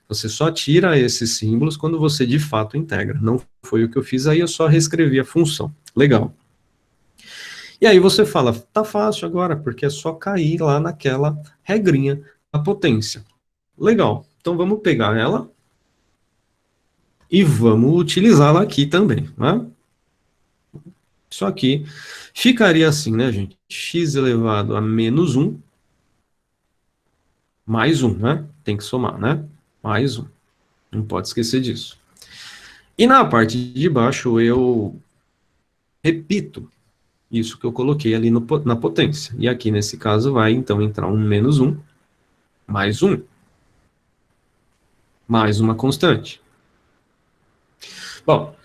Speaker 1: Você só tira esses símbolos quando você de fato integra. Não foi o que eu fiz, aí eu só reescrevi a função. Legal. E aí você fala, tá fácil agora, porque é só cair lá naquela regrinha da potência. Legal. Então vamos pegar ela e vamos utilizá-la aqui também, né? Isso aqui ficaria assim, né, gente? X elevado a menos 1, mais 1, né? Tem que somar, né? Mais 1. Não pode esquecer disso. E na parte de baixo eu repito isso que eu coloquei ali na potência. E aqui nesse caso vai então entrar um menos 1, mais 1, mais uma constante. Bom,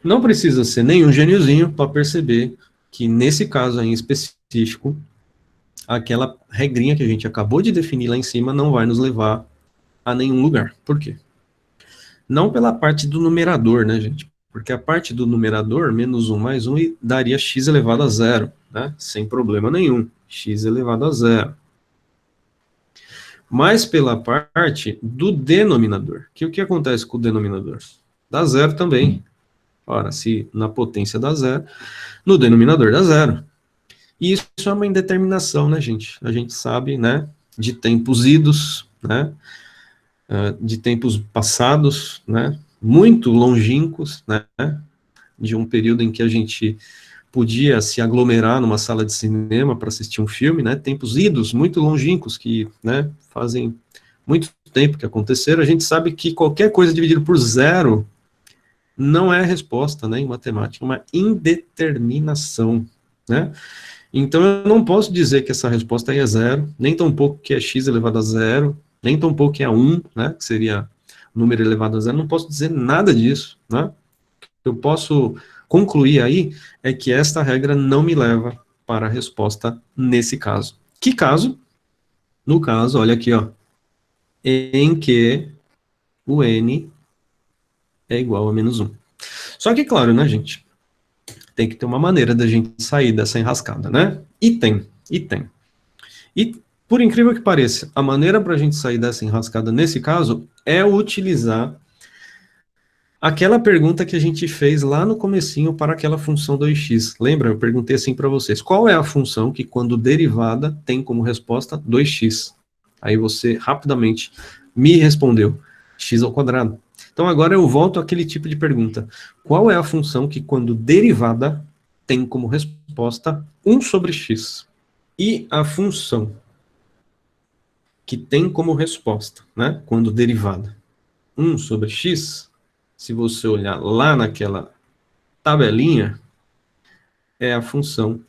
Speaker 1: não precisa ser nenhum gêniozinho para perceber que nesse caso aí em específico, aquela regrinha que a gente acabou de definir lá em cima não vai nos levar a nenhum lugar. Por quê? Não pela parte do numerador, né, gente? Porque a parte do numerador, menos 1 mais 1, daria x elevado a zero, né? Sem problema nenhum. X elevado a zero. Mas pela parte do denominador. Que o que acontece com o denominador? Dá zero também. Ora, se na potência dá zero, no denominador dá zero. E isso é uma indeterminação, né, gente? A gente sabe, né, de tempos idos, né, de tempos passados, né, muito longínquos, né, de um período em que a gente podia se aglomerar numa sala de cinema para assistir um filme, né, tempos idos, muito longínquos, que, né, fazem muito tempo que aconteceram. A gente sabe que qualquer coisa dividida por zero não é resposta, né, em matemática, é uma indeterminação, né. Então eu não posso dizer que essa resposta aí é zero, nem tampouco que é x elevado a zero, nem tampouco que é 1, né, que seria número elevado a zero, não posso dizer nada disso, né. Eu posso concluir aí é que esta regra não me leva para a resposta nesse caso. Que caso? No caso, olha aqui, ó, em que o n é igual a menos 1. Só que, claro, né, gente, tem que ter uma maneira da gente sair dessa enrascada, né? E tem, e tem. E, por incrível que pareça, a maneira para a gente sair dessa enrascada nesse caso é utilizar aquela pergunta que a gente fez lá no comecinho para aquela função 2x. Lembra? Eu perguntei assim para vocês, qual é a função que quando derivada tem como resposta 2x? Aí você rapidamente me respondeu, x ao quadrado. Então agora eu volto àquele tipo de pergunta. Qual é a função que quando derivada tem como resposta 1 sobre x? E a função que tem como resposta, né, quando derivada, 1 sobre x, se você olhar lá naquela tabelinha, é a função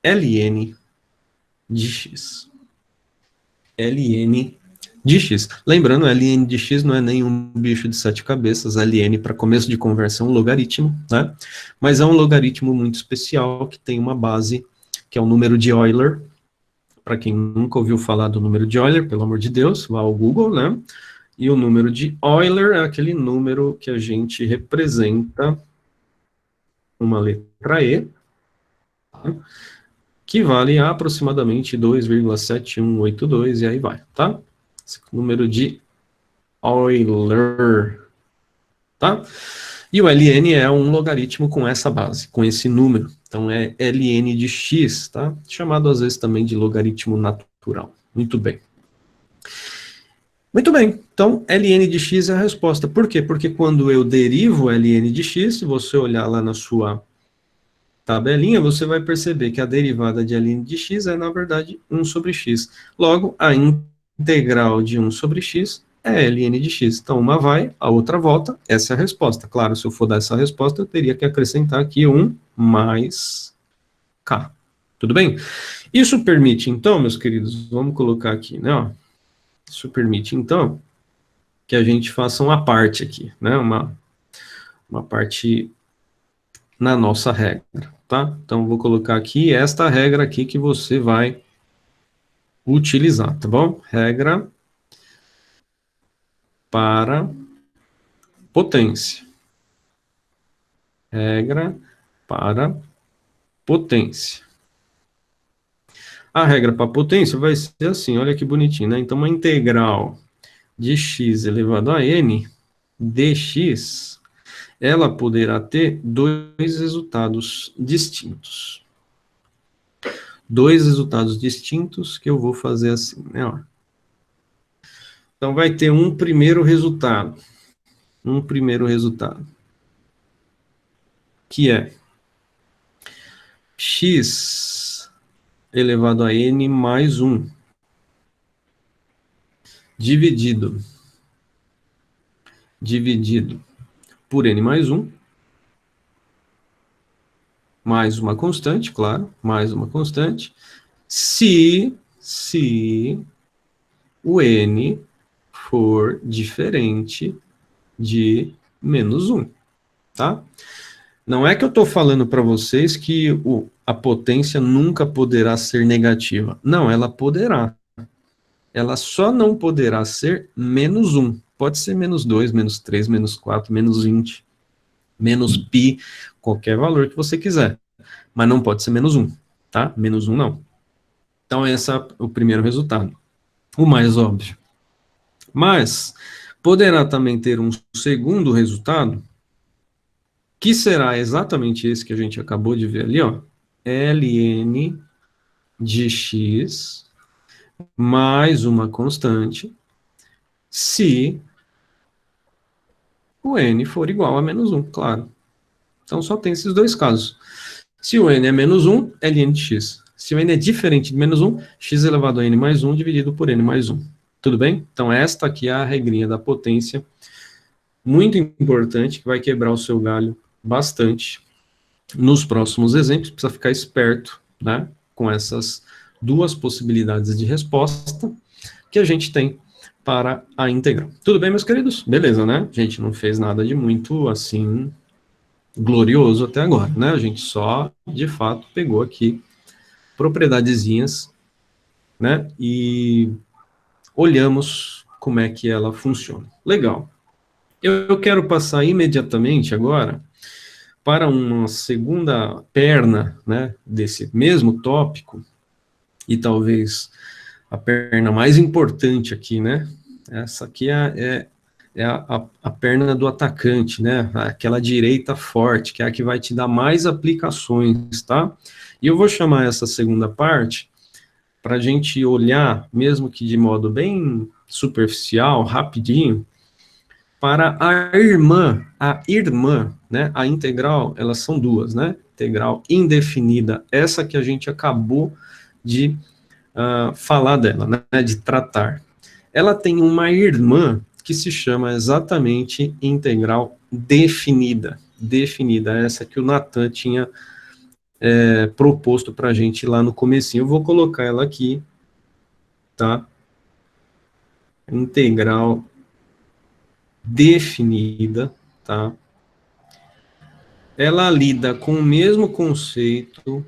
Speaker 1: ln de x. ln de x. Lembrando, ln de x não é nenhum bicho de 7 cabeças, ln para começo de conversa é um logaritmo, né? Mas é um logaritmo muito especial que tem uma base que é o número de Euler. Para quem nunca ouviu falar do número de Euler, pelo amor de Deus, vá ao Google, né? E o número de Euler é aquele número que a gente representa uma letra E, tá? Que vale a aproximadamente 2,7182, e aí vai, tá? Esse número de Euler, tá? E o ln é um logaritmo com essa base, com esse número. Então é ln de x, tá? Chamado às vezes também de logaritmo natural. Muito bem. Muito bem, então ln de x é a resposta. Por quê? Porque quando eu derivo ln de x, se você olhar lá na sua tabelinha, você vai perceber que a derivada de ln de x é, na verdade, 1 sobre x. Logo, a integral de 1 sobre x é ln de x. Então, uma vai, a outra volta, essa é a resposta. Claro, se eu for dar essa resposta, eu teria que acrescentar aqui 1 mais k. Tudo bem? Isso permite, então, meus queridos, vamos colocar aqui, né, ó. Isso permite, então, que a gente faça uma parte aqui, né? Uma parte na nossa regra, tá? Então, vou colocar aqui esta regra aqui que você vai utilizar, tá bom? Regra para potência. Regra para potência. A regra para potência vai ser assim, olha que bonitinho, né? Então, uma integral de x elevado a n dx, ela poderá ter dois resultados distintos. Dois resultados distintos que eu vou fazer assim, né? Ó. Então, vai ter um primeiro resultado. Um primeiro resultado. Que é x elevado a n mais 1 dividido por n mais uma constante, claro, mais uma constante, se o n for diferente de menos 1, tá? Não é que eu estou falando para vocês que a potência nunca poderá ser negativa. Não, ela poderá. Ela só não poderá ser menos 1. Pode ser menos 2, menos 3, menos 4, menos 20, menos π, qualquer valor que você quiser. Mas não pode ser menos 1, tá? Menos 1 não. Então, esse é o primeiro resultado. O mais óbvio. Mas poderá também ter um segundo resultado, que será exatamente esse que a gente acabou de ver ali, ó. ln de x mais uma constante, se o n for igual a menos 1, claro. Então, só tem esses dois casos. Se o n é menos 1, ln de x. Se o n é diferente de menos 1, x elevado a n mais 1 dividido por n mais 1. Tudo bem? Então, esta aqui é a regrinha da potência, muito importante, que vai quebrar o seu galho bastante nos próximos exemplos. Precisa ficar esperto, né, com essas duas possibilidades de resposta que a gente tem para a integral. Tudo bem, meus queridos? Beleza, né? A gente não fez nada de muito, assim, glorioso até agora, né? A gente só, de fato, pegou aqui propriedadezinhas, né? E olhamos como é que ela funciona. Legal. Eu quero passar imediatamente agora para uma segunda perna, né, desse mesmo tópico, e talvez a perna mais importante aqui, né? Essa aqui é a perna do atacante, né? Aquela direita forte, que é a que vai te dar mais aplicações, tá? E eu vou chamar essa segunda parte para a gente olhar, mesmo que de modo bem superficial, rapidinho, para a irmã, né? A integral, elas são duas, né? Integral indefinida, essa que a gente acabou de falar dela, né? De tratar. Ela tem uma irmã que se chama exatamente integral definida. Definida, essa que o Natan tinha proposto para a gente lá no comecinho. Eu vou colocar ela aqui, tá? Integral definida, tá? Ela lida com o mesmo conceito,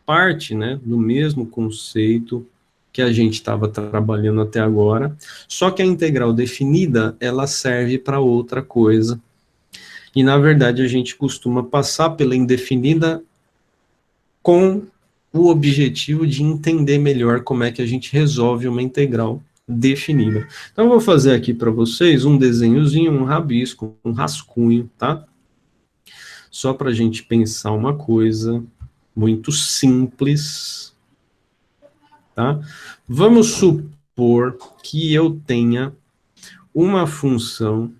Speaker 1: parte, né, do mesmo conceito que a gente estava trabalhando até agora, só que a integral definida, ela serve para outra coisa, e na verdade a gente costuma passar pela indefinida com o objetivo de entender melhor como é que a gente resolve uma integral definida. Então eu vou fazer aqui para vocês um desenhozinho, um rabisco, um rascunho, tá? Só para a gente pensar uma coisa muito simples, tá? Vamos supor que eu tenha uma função,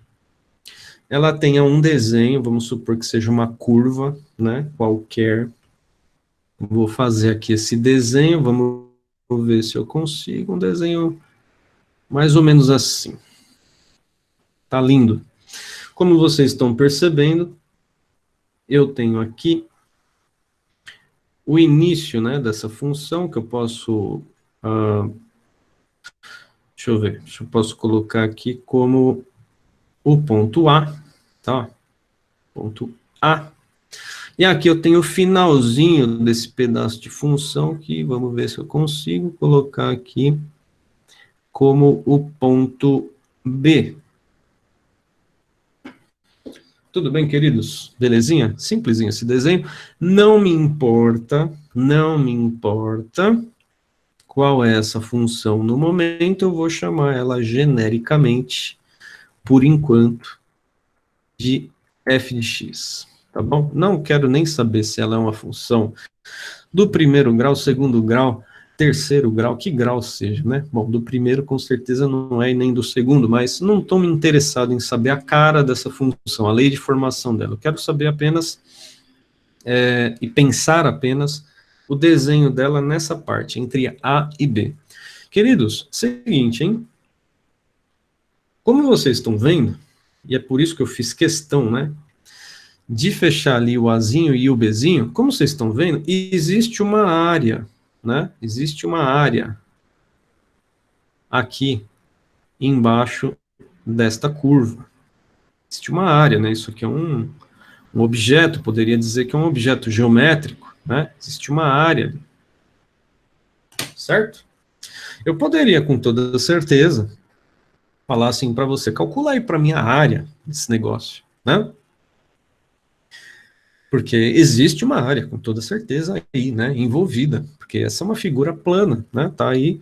Speaker 1: ela tenha um desenho, vamos supor que seja uma curva, né, qualquer. Vou fazer aqui esse desenho, vamos ver se eu consigo um desenho mais ou menos assim. Tá lindo. Como vocês estão percebendo, eu tenho aqui o início, né, dessa função, que eu posso, deixa eu ver, eu posso colocar aqui como o ponto A, tá? Ponto A. E aqui eu tenho o finalzinho desse pedaço de função, que vamos ver se eu consigo colocar aqui como o ponto B. Tudo bem, queridos? Belezinha? Simplesinho esse desenho. Não me importa qual é essa função no momento, eu vou chamar ela genericamente, por enquanto, de f de x, tá bom? Não quero nem saber se ela é uma função do primeiro grau, segundo grau, terceiro grau, que grau seja, né? Bom, do primeiro com certeza não é e nem do segundo, mas não estou me interessado em saber a cara dessa função, a lei de formação dela. Eu quero saber apenas e pensar apenas o desenho dela nessa parte, entre A e B. Queridos, seguinte, hein? Como vocês estão vendo, e é por isso que eu fiz questão, né, de fechar ali o Azinho e o Bzinho, como vocês estão vendo, existe uma área, né? Existe uma área aqui embaixo desta curva. Existe uma área, né? Isso aqui é um objeto, poderia dizer que é um objeto geométrico, né? Existe uma área, certo? Eu poderia, com toda certeza, falar assim para você, calcula aí para mim a área desse negócio, né? Porque existe uma área, com toda certeza, aí, né, envolvida, porque essa é uma figura plana, né, tá aí,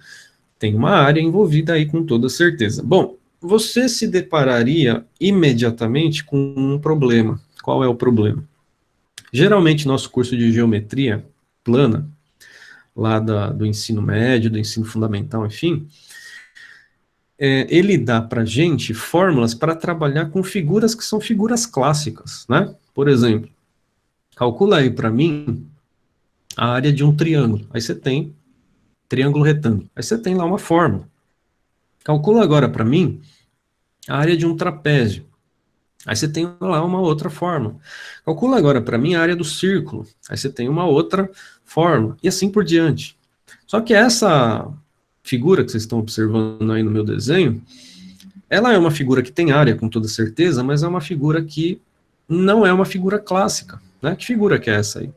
Speaker 1: tem uma área envolvida aí com toda certeza. Bom, você se depararia imediatamente com um problema. Qual é o problema? Geralmente, nosso curso de geometria plana, lá do ensino médio, do ensino fundamental, enfim, ele dá para gente fórmulas para trabalhar com figuras que são figuras clássicas, né? Por exemplo, calcula aí para mim a área de um triângulo. Aí você tem triângulo retângulo. Aí você tem lá uma fórmula. Calcula agora para mim a área de um trapézio. Aí você tem lá uma outra fórmula. Calcula agora para mim a área do círculo. Aí você tem uma outra fórmula. E assim por diante. Só que essa figura que vocês estão observando aí no meu desenho, ela é uma figura que tem área, com toda certeza, mas é uma figura que não é uma figura clássica, né? Que figura que é essa aí?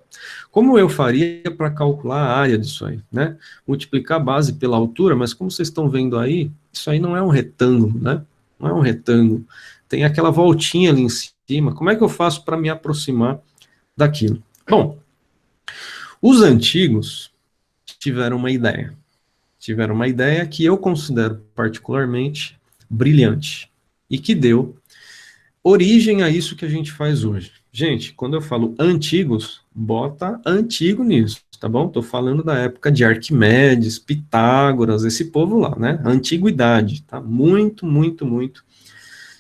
Speaker 1: Como eu faria para calcular a área disso aí, né? Multiplicar a base pela altura, mas como vocês estão vendo aí, isso aí não é um retângulo, né? Não é um retângulo. Tem aquela voltinha ali em cima. Como é que eu faço para me aproximar daquilo? Bom, os antigos tiveram uma ideia. Tiveram uma ideia que eu considero particularmente brilhante e que deu origem a isso que a gente faz hoje. Gente, quando eu falo antigos, bota antigo nisso, tá bom? Tô falando da época de Arquimedes, Pitágoras, esse povo lá, né? Antiguidade, tá? Muito, muito, muito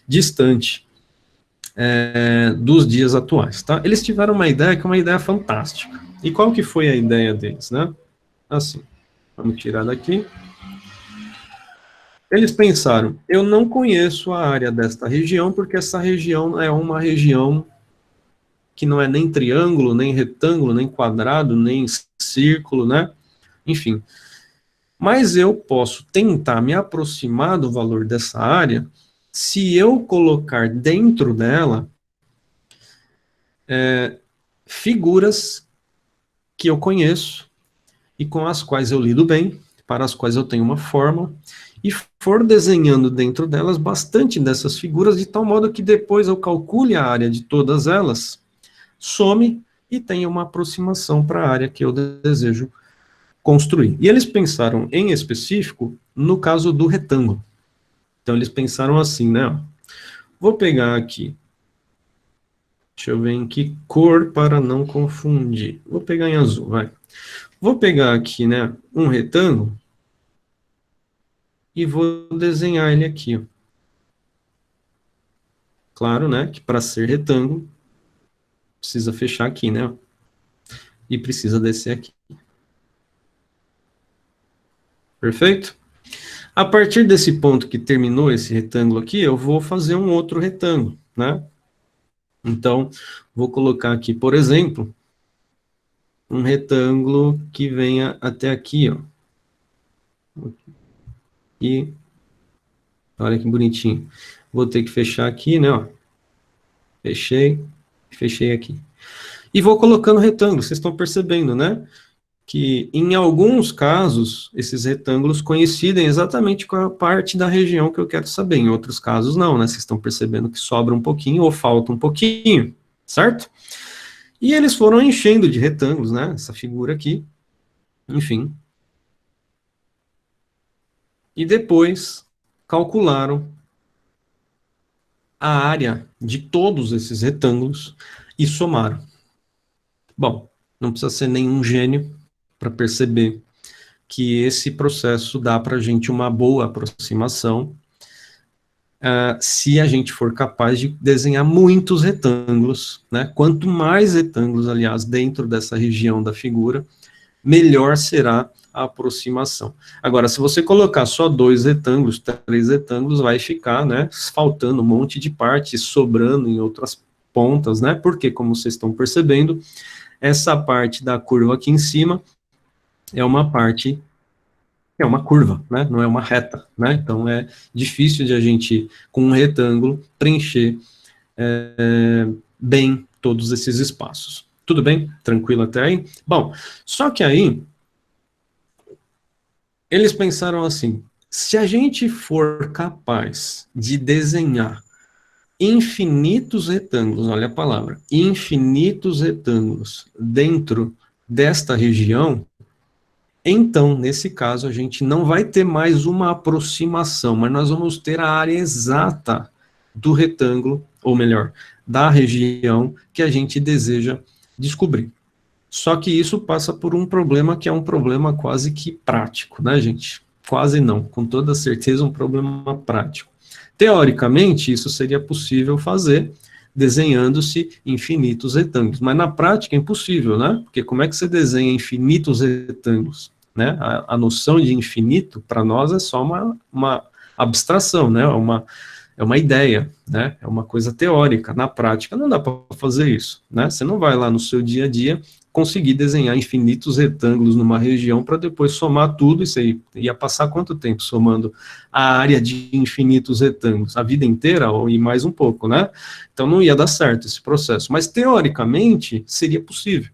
Speaker 1: distante dos dias atuais, tá? Eles tiveram uma ideia que é uma ideia fantástica. E qual que foi a ideia deles, né? Assim, vamos tirar daqui. Eles pensaram, eu não conheço a área desta região, porque essa região é uma região que não é nem triângulo, nem retângulo, nem quadrado, nem círculo, né? Enfim. Mas eu posso tentar me aproximar do valor dessa área se eu colocar dentro dela figuras que eu conheço e com as quais eu lido bem, para as quais eu tenho uma fórmula, e for desenhando dentro delas bastante dessas figuras, de tal modo que depois eu calcule a área de todas elas, some e tenha uma aproximação para a área que eu desejo construir. E eles pensaram, em específico, no caso do retângulo. Então, eles pensaram assim, né? Vou pegar aqui, deixa eu ver em que cor para não confundir. Vou pegar em azul, vai. Vou pegar aqui, né, um retângulo e vou desenhar ele aqui, ó. Claro, né, que para ser retângulo, precisa fechar aqui, né, e precisa descer aqui. Perfeito? A partir desse ponto que terminou esse retângulo aqui, eu vou fazer um outro retângulo, né? Então, vou colocar aqui, por exemplo, um retângulo que venha até aqui, ó. E, olha que bonitinho. Vou ter que fechar aqui, né, ó. Fechei, fechei aqui. E vou colocando retângulo, vocês estão percebendo, né? que, em alguns casos, esses retângulos coincidem exatamente com a parte da região que eu quero saber. Em outros casos, não, né? Vocês estão percebendo que sobra um pouquinho ou falta um pouquinho, certo? E eles foram enchendo de retângulos, né? Essa figura aqui, enfim. E depois calcularam a área de todos esses retângulos e somaram. Bom, não precisa ser nenhum gênio para perceber que esse processo dá para a gente uma boa aproximação se a gente for capaz de desenhar muitos retângulos, né? Quanto mais retângulos, aliás, dentro dessa região da figura, melhor será a aproximação. Agora, se você colocar só 2 retângulos, 3 retângulos, vai ficar, né, faltando um monte de partes, sobrando em outras pontas, né? Porque, como vocês estão percebendo, essa parte da curva aqui em cima é uma parte, é uma curva, né? Não é uma reta, né? Então é difícil de a gente, com um retângulo, preencher bem todos esses espaços. Tudo bem? Tranquilo até aí? Bom, só que aí, eles pensaram assim, se a gente for capaz de desenhar infinitos retângulos, olha a palavra, infinitos retângulos dentro desta região, então, nesse caso, a gente não vai ter mais uma aproximação, mas nós vamos ter a área exata do retângulo, ou melhor, da região que a gente deseja descobrir. Só que isso passa por um problema que é um problema quase que prático, né, gente? Quase não, com toda certeza um problema prático. Teoricamente, isso seria possível fazer desenhando-se infinitos retângulos, mas na prática é impossível, né? Porque como é que você desenha infinitos retângulos? Né? A noção de infinito, para nós, é só uma abstração, né? É uma ideia, né? É uma coisa teórica. Na prática, não dá para fazer isso, né? Você não vai lá no seu dia a dia conseguir desenhar infinitos retângulos numa região para depois somar tudo. Isso aí ia passar quanto tempo somando a área de infinitos retângulos? A vida inteira ou e mais um pouco, né? Então não ia dar certo esse processo. Mas teoricamente seria possível.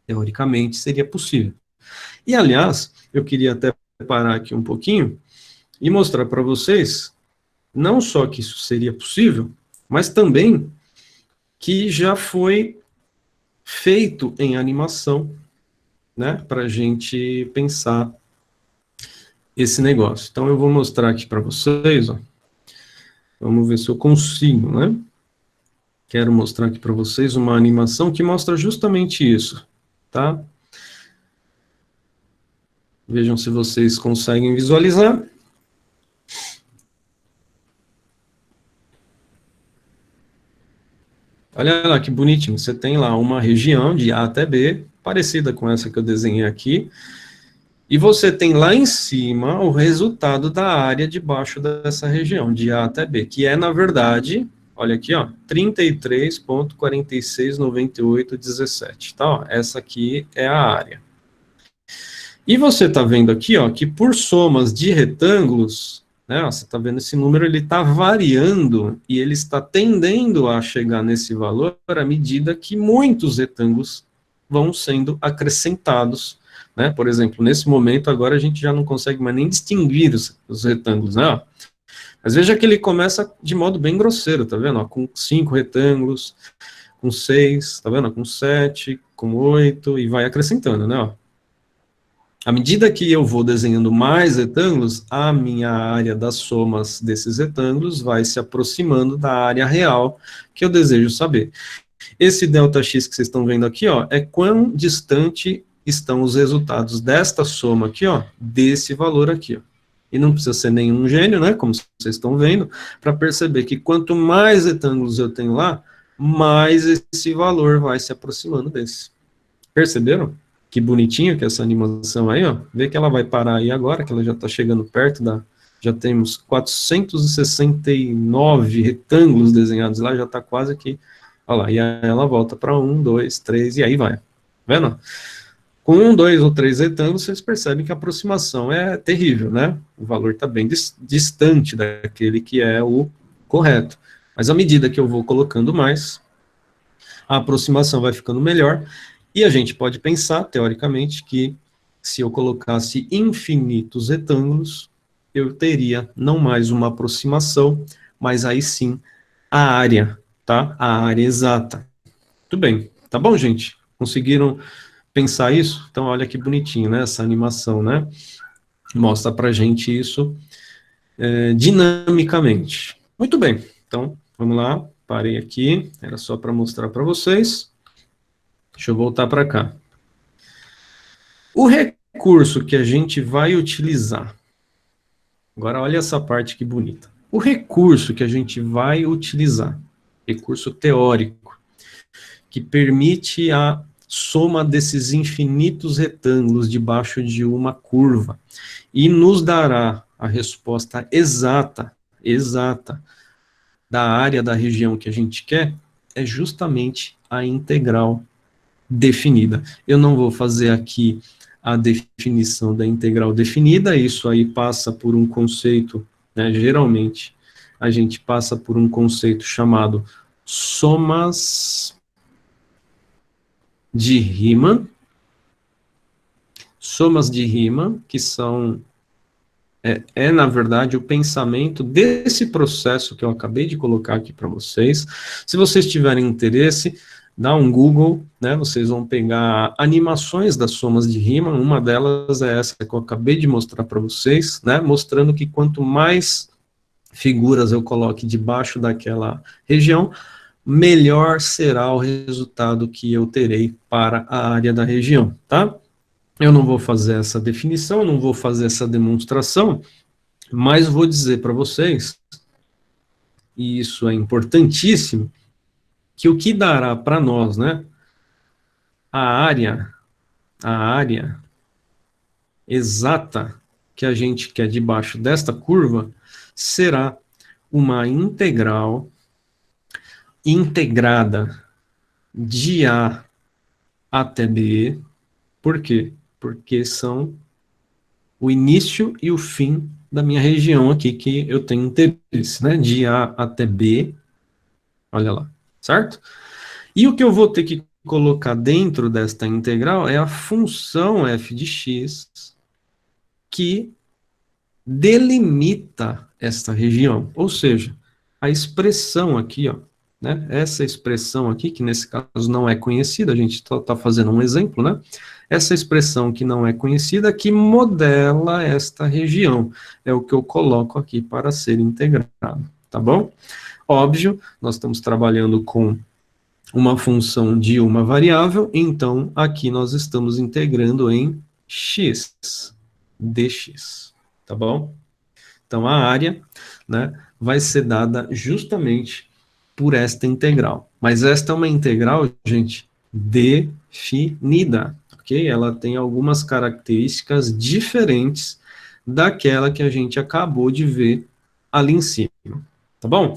Speaker 1: Teoricamente seria possível. E, aliás, eu queria até parar aqui um pouquinho e mostrar para vocês, não só que isso seria possível, mas também que já foi feito em animação, né, para a gente pensar esse negócio. Então, eu vou mostrar aqui para vocês, ó. Vamos ver se eu consigo, né? Quero mostrar aqui para vocês uma animação que mostra justamente isso, tá? Vejam se vocês conseguem visualizar. Olha lá que bonitinho, você tem lá uma região de A até B, parecida com essa que eu desenhei aqui, e você tem lá em cima o resultado da área debaixo dessa região, de A até B, que é, na verdade, olha aqui, ó, 33,469817, tá? Ó, essa aqui é a área. E você está vendo aqui, ó, que por somas de retângulos, né, ó, você está vendo esse número, ele está variando e ele está tendendo a chegar nesse valor à medida que muitos retângulos vão sendo acrescentados, né? Por exemplo, nesse momento agora a gente já não consegue mais nem distinguir os retângulos, né? Ó. Mas veja que ele começa de modo bem grosseiro, tá vendo? Ó, com 5 retângulos, com 6, tá vendo? Com 7, com 8 e vai acrescentando, né? Ó. À medida que eu vou desenhando mais retângulos, a minha área das somas desses retângulos vai se aproximando da área real que eu desejo saber. Esse ΔX que vocês estão vendo aqui, ó, é quão distante estão os resultados desta soma aqui, ó, desse valor aqui, ó. E não precisa ser nenhum gênio, né, como vocês estão vendo, para perceber que quanto mais retângulos eu tenho lá, mais esse valor vai se aproximando desse. Perceberam? Que bonitinho que é essa animação aí, ó. Vê que ela vai parar aí agora, que ela já está chegando perto da... Já temos 469 retângulos desenhados lá, já está quase aqui. Olha lá, e aí ela volta para 1, 2, 3, e aí vai. Vendo? Com 1, 2 ou 3 retângulos, vocês percebem que a aproximação é terrível, né? O valor está bem distante daquele que é o correto. Mas à medida que eu vou colocando mais, a aproximação vai ficando melhor. E a gente pode pensar, teoricamente, que se eu colocasse infinitos retângulos, eu teria não mais uma aproximação, mas aí sim a área, tá? A área exata. Tudo bem, tá bom, gente? Conseguiram pensar isso? Então, olha que bonitinho, né? Essa animação, né? Mostra pra gente isso dinamicamente. Muito bem, então, vamos lá. Parei aqui, era só para mostrar para vocês. Deixa eu voltar para cá. O recurso que a gente vai utilizar. Agora, olha essa parte que bonita. O recurso que a gente vai utilizar, recurso teórico, que permite a soma desses infinitos retângulos debaixo de uma curva e nos dará a resposta exata da área da região que a gente quer, é justamente a integral definida. Eu não vou fazer aqui a definição da integral definida, isso aí passa por um conceito, né, geralmente, a gente passa por um conceito chamado somas de Riemann, que são na verdade, o pensamento desse processo que eu acabei de colocar aqui para vocês. Se vocês tiverem interesse, dá um Google, né? Vocês vão pegar animações das somas de Riemann. Uma delas é essa que eu acabei de mostrar para vocês, né? Mostrando que quanto mais figuras eu coloque debaixo daquela região, melhor será o resultado que eu terei para a área da região, tá? Eu não vou fazer essa definição, não vou fazer essa demonstração, mas vou dizer para vocês, e isso é importantíssimo, que o que dará para nós, né, a área, a área exata que a gente quer debaixo desta curva, será uma integral integrada de A até B. Por quê? Porque são o início e o fim da minha região aqui, que eu tenho interesse, né? De A até B, olha lá, certo? E o que eu vou ter que colocar dentro desta integral é a função f de x, que delimita esta região, ou seja, a expressão aqui, ó, né? Essa expressão aqui, que nesse caso não é conhecida, a gente está fazendo um exemplo, né? Essa expressão que não é conhecida, que modela esta região, é o que eu coloco aqui para ser integrado, tá bom? Óbvio, nós estamos trabalhando com uma função de uma variável, então aqui nós estamos integrando em x, dx, tá bom? Então a área, né, vai ser dada justamente por esta integral. Mas esta é uma integral, gente, definida, ok? Ela tem algumas características diferentes daquela que a gente acabou de ver ali em cima, tá bom?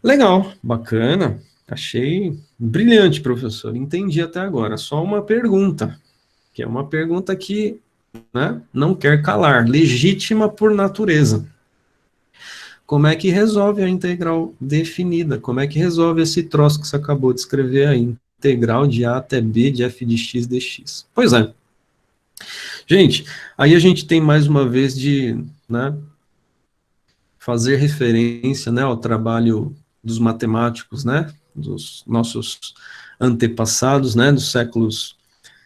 Speaker 1: Legal, bacana, achei brilhante, professor, entendi até agora. Só uma pergunta, que é uma pergunta que, né, não quer calar, legítima por natureza. Como é que resolve a integral definida? Como é que resolve esse troço que você acabou de escrever aí? Integral de A até B de f de x dx. Pois é. Gente, aí a gente tem mais uma vez de, né, fazer referência, né, ao trabalho dos matemáticos, né, dos nossos antepassados, né, dos séculos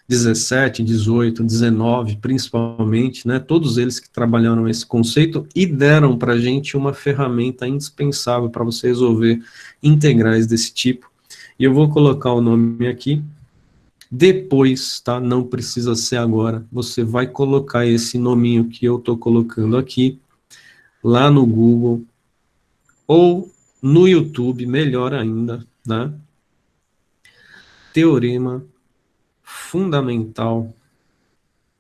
Speaker 1: 17, 18, 19, principalmente, né, todos eles que trabalharam esse conceito e deram para a gente uma ferramenta indispensável para você resolver integrais desse tipo. E eu vou colocar o nome aqui, depois, tá? Não precisa ser agora. Você vai colocar esse nominho que eu estou colocando aqui, lá no Google, ou no YouTube, melhor ainda, né? Teorema fundamental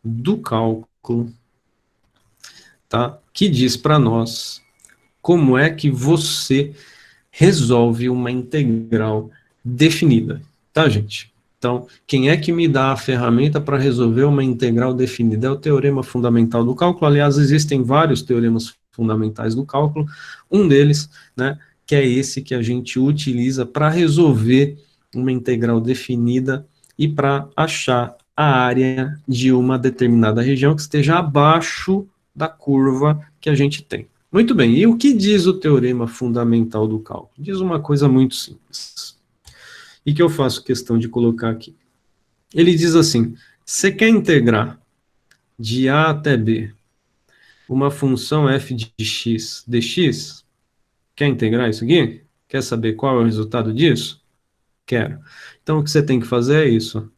Speaker 1: do cálculo, tá? Que diz para nós como é que você resolve uma integral definida, tá, gente? Então, quem é que me dá a ferramenta para resolver uma integral definida? É o teorema fundamental do cálculo. Aliás, existem vários teoremas fundamentais do cálculo. Um deles, né, que é esse que a gente utiliza para resolver uma integral definida e para achar a área de uma determinada região que esteja abaixo da curva que a gente tem. Muito bem, e o que diz o teorema fundamental do cálculo? Diz uma coisa muito simples, e que eu faço questão de colocar aqui. Ele diz assim, você quer integrar de A até B uma função f de x dx? Quer integrar isso aqui? Quer saber qual é o resultado disso? Quero. Então, o que você tem que fazer é isso.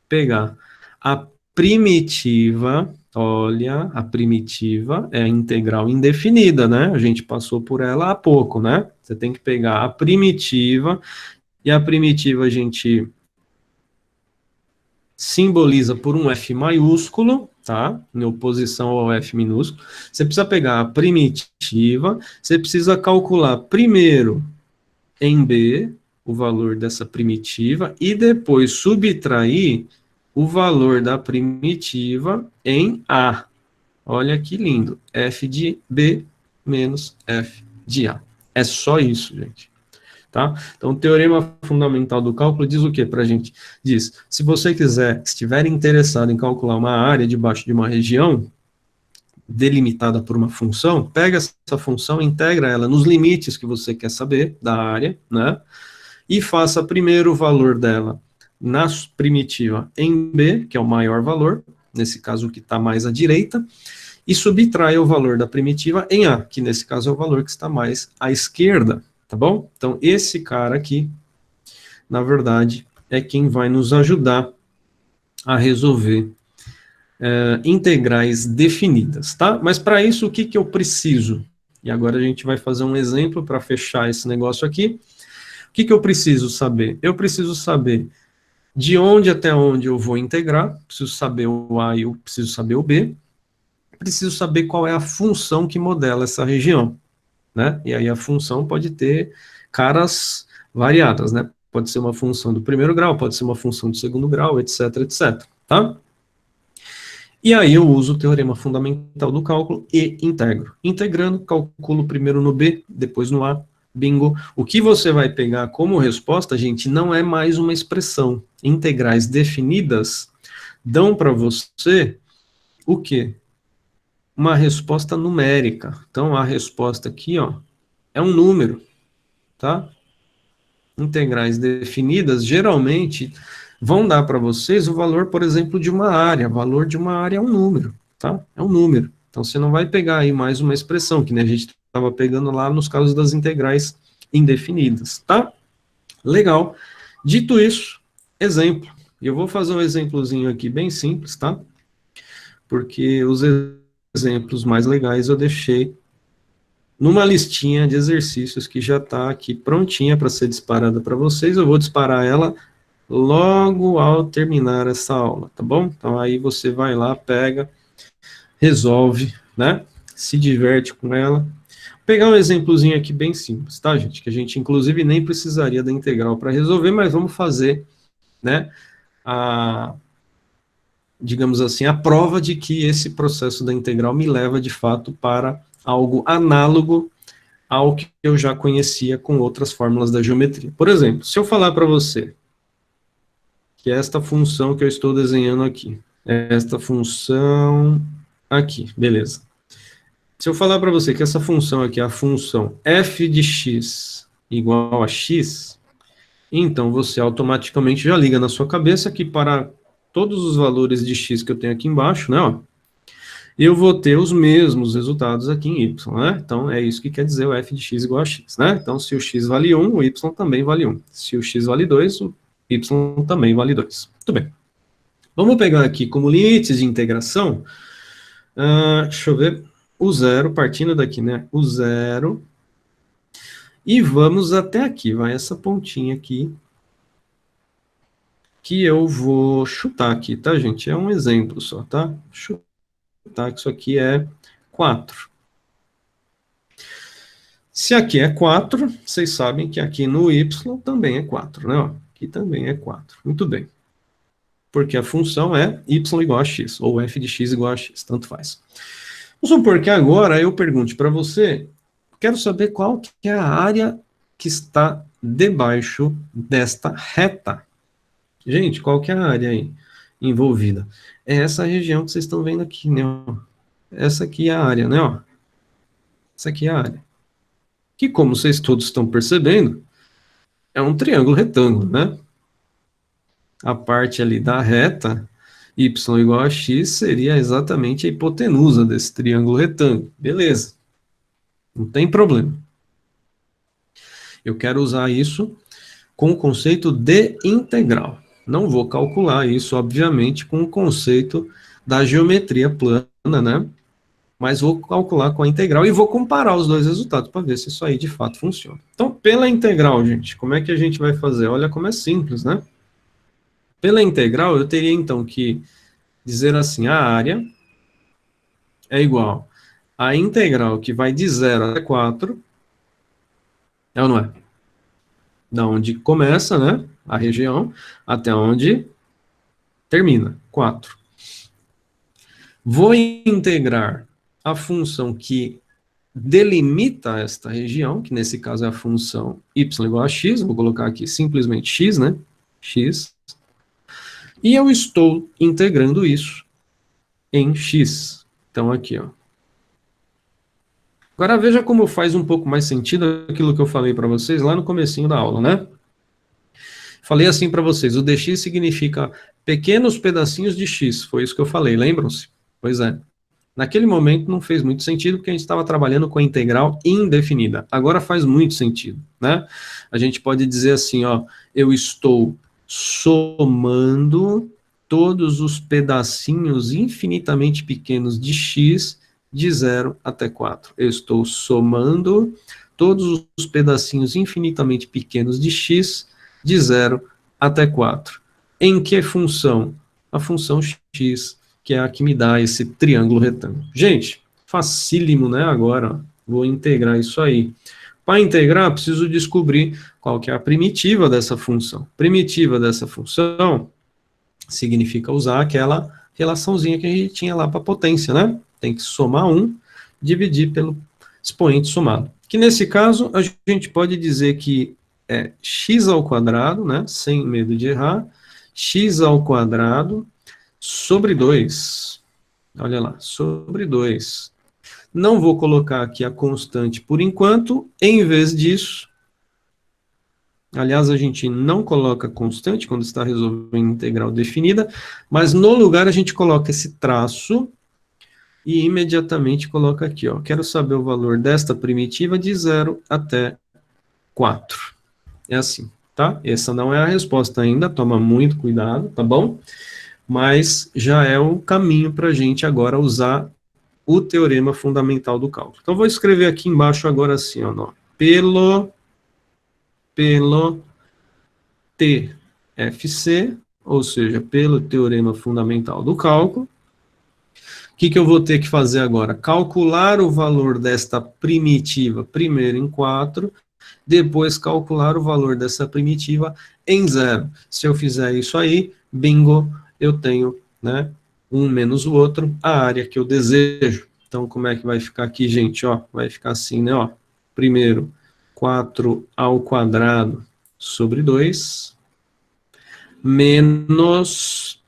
Speaker 1: Pegar a primitiva, olha, a primitiva é a integral indefinida, né? A gente passou por ela há pouco, né? Você tem que pegar a primitiva, e a primitiva a gente simboliza por um F maiúsculo, tá? Em oposição ao F minúsculo. Você precisa pegar a primitiva, você precisa calcular primeiro em B o valor dessa primitiva e depois subtrair o valor da primitiva em A. Olha que lindo. F de B menos F de A. É só isso, gente. Tá? Então, o teorema fundamental do cálculo diz o que para a gente? Diz, se você estiver interessado em calcular uma área debaixo de uma região delimitada por uma função, pega essa função, integra ela nos limites que você quer saber da área, né? E faça primeiro o valor dela na primitiva em B, que é o maior valor, nesse caso o que está mais à direita, e subtraia o valor da primitiva em A, que nesse caso é o valor que está mais à esquerda, tá bom? Então, esse cara aqui, na verdade, é quem vai nos ajudar a resolver integrais definidas, tá? Mas para isso, o que, que eu preciso? E agora a gente vai fazer um exemplo para fechar esse negócio aqui. O que, que eu preciso saber? Eu preciso saber de onde até onde eu vou integrar, preciso saber o A e eu preciso saber o B, preciso saber qual é a função que modela essa região, né? E aí a função pode ter caras variadas, né? Pode ser uma função do primeiro grau, pode ser uma função do segundo grau, etc, etc, tá? E aí eu uso o teorema fundamental do cálculo e integro. Integrando, calculo primeiro no B, depois no A, bingo. O que você vai pegar como resposta, gente, não é mais uma expressão. Integrais definidas dão para você o quê? Uma resposta numérica. Então, a resposta aqui, ó, é um número, tá? Integrais definidas, geralmente, vão dar para vocês o valor, por exemplo, de uma área. O valor de uma área é um número, tá? É um número. Então, você não vai pegar aí mais uma expressão, que nem a gente estava pegando lá nos casos das integrais indefinidas, tá? Legal. Dito isso, exemplo. Eu vou fazer um exemplozinho aqui bem simples, tá? Porque os exemplos mais legais eu deixei numa listinha de exercícios que já está aqui prontinha para ser disparada para vocês. Eu vou disparar ela logo ao terminar essa aula, tá bom? Então aí você vai lá, pega, resolve, né? Se diverte com ela. Vou pegar um exemplozinho aqui bem simples, tá, gente? Que a gente, inclusive, nem precisaria da integral para resolver, mas vamos fazer, né? Digamos assim, a prova de que esse processo da integral me leva, de fato, para algo análogo ao que eu já conhecia com outras fórmulas da geometria. Por exemplo, se eu falar para você que esta função que eu estou desenhando aqui, esta função aqui, beleza. Se eu falar para você que essa função aqui é a função f de x igual a x, então você automaticamente já liga na sua cabeça que para todos os valores de x que eu tenho aqui embaixo, né, ó, eu vou ter os mesmos resultados aqui em y, né? Então, é isso que quer dizer o f de x igual a x, né? Então, se o x vale 1, o y também vale 1. Se o x vale 2, o y também vale 2. Muito bem. Vamos pegar aqui como limites de integração, deixa eu ver, o zero, partindo daqui, né? O zero, e vamos até aqui, vai essa pontinha aqui, que eu vou chutar aqui, tá, gente? É um exemplo só, tá? Chutar que isso aqui é 4. Se aqui é 4, vocês sabem que aqui no y também é 4, né? Ó, aqui também é 4. Muito bem. Porque a função é y igual a x, ou f de x igual a x, tanto faz. Vamos supor que agora eu pergunte para você, quero saber qual que é a área que está debaixo desta reta. Gente, qual que é a área aí envolvida? É essa região que vocês estão vendo aqui, né? Ó. Essa aqui é a área, né? Ó. Essa aqui é a área. Que, como vocês todos estão percebendo, é um triângulo retângulo, né? A parte ali da reta, y igual a x, seria exatamente a hipotenusa desse triângulo retângulo. Beleza, não tem problema. Eu quero usar isso com o conceito de integral. Não vou calcular isso, obviamente, com o conceito da geometria plana, né? Mas vou calcular com a integral e vou comparar os dois resultados para ver se isso aí de fato funciona. Então, pela integral, gente, como é que a gente vai fazer? Olha como é simples, né? Pela integral, eu teria então que dizer assim, a área é igual à integral que vai de 0 até 4, é ou não é? Da onde começa, né, a região, até onde termina, 4. Vou integrar a função que delimita esta região, que nesse caso é a função y igual a x, vou colocar aqui simplesmente x, né, x, e eu estou integrando isso em x. Então aqui, ó. Agora veja como faz um pouco mais sentido aquilo que eu falei para vocês lá no comecinho da aula, né? Falei assim para vocês, o dx significa pequenos pedacinhos de x, foi isso que eu falei, lembram-se? Pois é. Naquele momento não fez muito sentido, porque a gente estava trabalhando com a integral indefinida. Agora faz muito sentido, né? A gente pode dizer assim, ó, eu estou somando todos os pedacinhos infinitamente pequenos de x de 0 até 4. Eu estou somando todos os pedacinhos infinitamente pequenos de x de 0 até 4. Em que função? A função x, que é a que me dá esse triângulo retângulo. Gente, facílimo, né? Agora, ó, vou integrar isso aí. Para integrar, preciso descobrir qual que é a primitiva dessa função. Primitiva dessa função significa usar aquela relaçãozinha que a gente tinha lá para potência, né? Tem que somar 1, dividir pelo expoente somado. Que nesse caso, a gente pode dizer que é x ao quadrado, né? Sem medo de errar, x ao quadrado sobre 2. Olha lá, sobre 2. Não vou colocar aqui a constante por enquanto, em vez disso, aliás, a gente não coloca constante quando está resolvendo integral definida, mas no lugar a gente coloca esse traço e imediatamente coloca aqui, ó, quero saber o valor desta primitiva de 0 até 4. É assim, tá? Essa não é a resposta ainda, toma muito cuidado, tá bom? Mas já é o caminho para a gente agora usar o teorema fundamental do cálculo. Então, vou escrever aqui embaixo agora assim, ó, pelo TFC, ou seja, pelo teorema fundamental do cálculo, o que eu vou ter que fazer agora? Calcular o valor desta primitiva primeiro em 4, depois calcular o valor dessa primitiva em 0. Se eu fizer isso aí, bingo, eu tenho, né, um menos o outro, a área que eu desejo. Então, como é que vai ficar aqui, gente? Ó, vai ficar assim, né? Ó, primeiro, 4 ao quadrado sobre 2, menos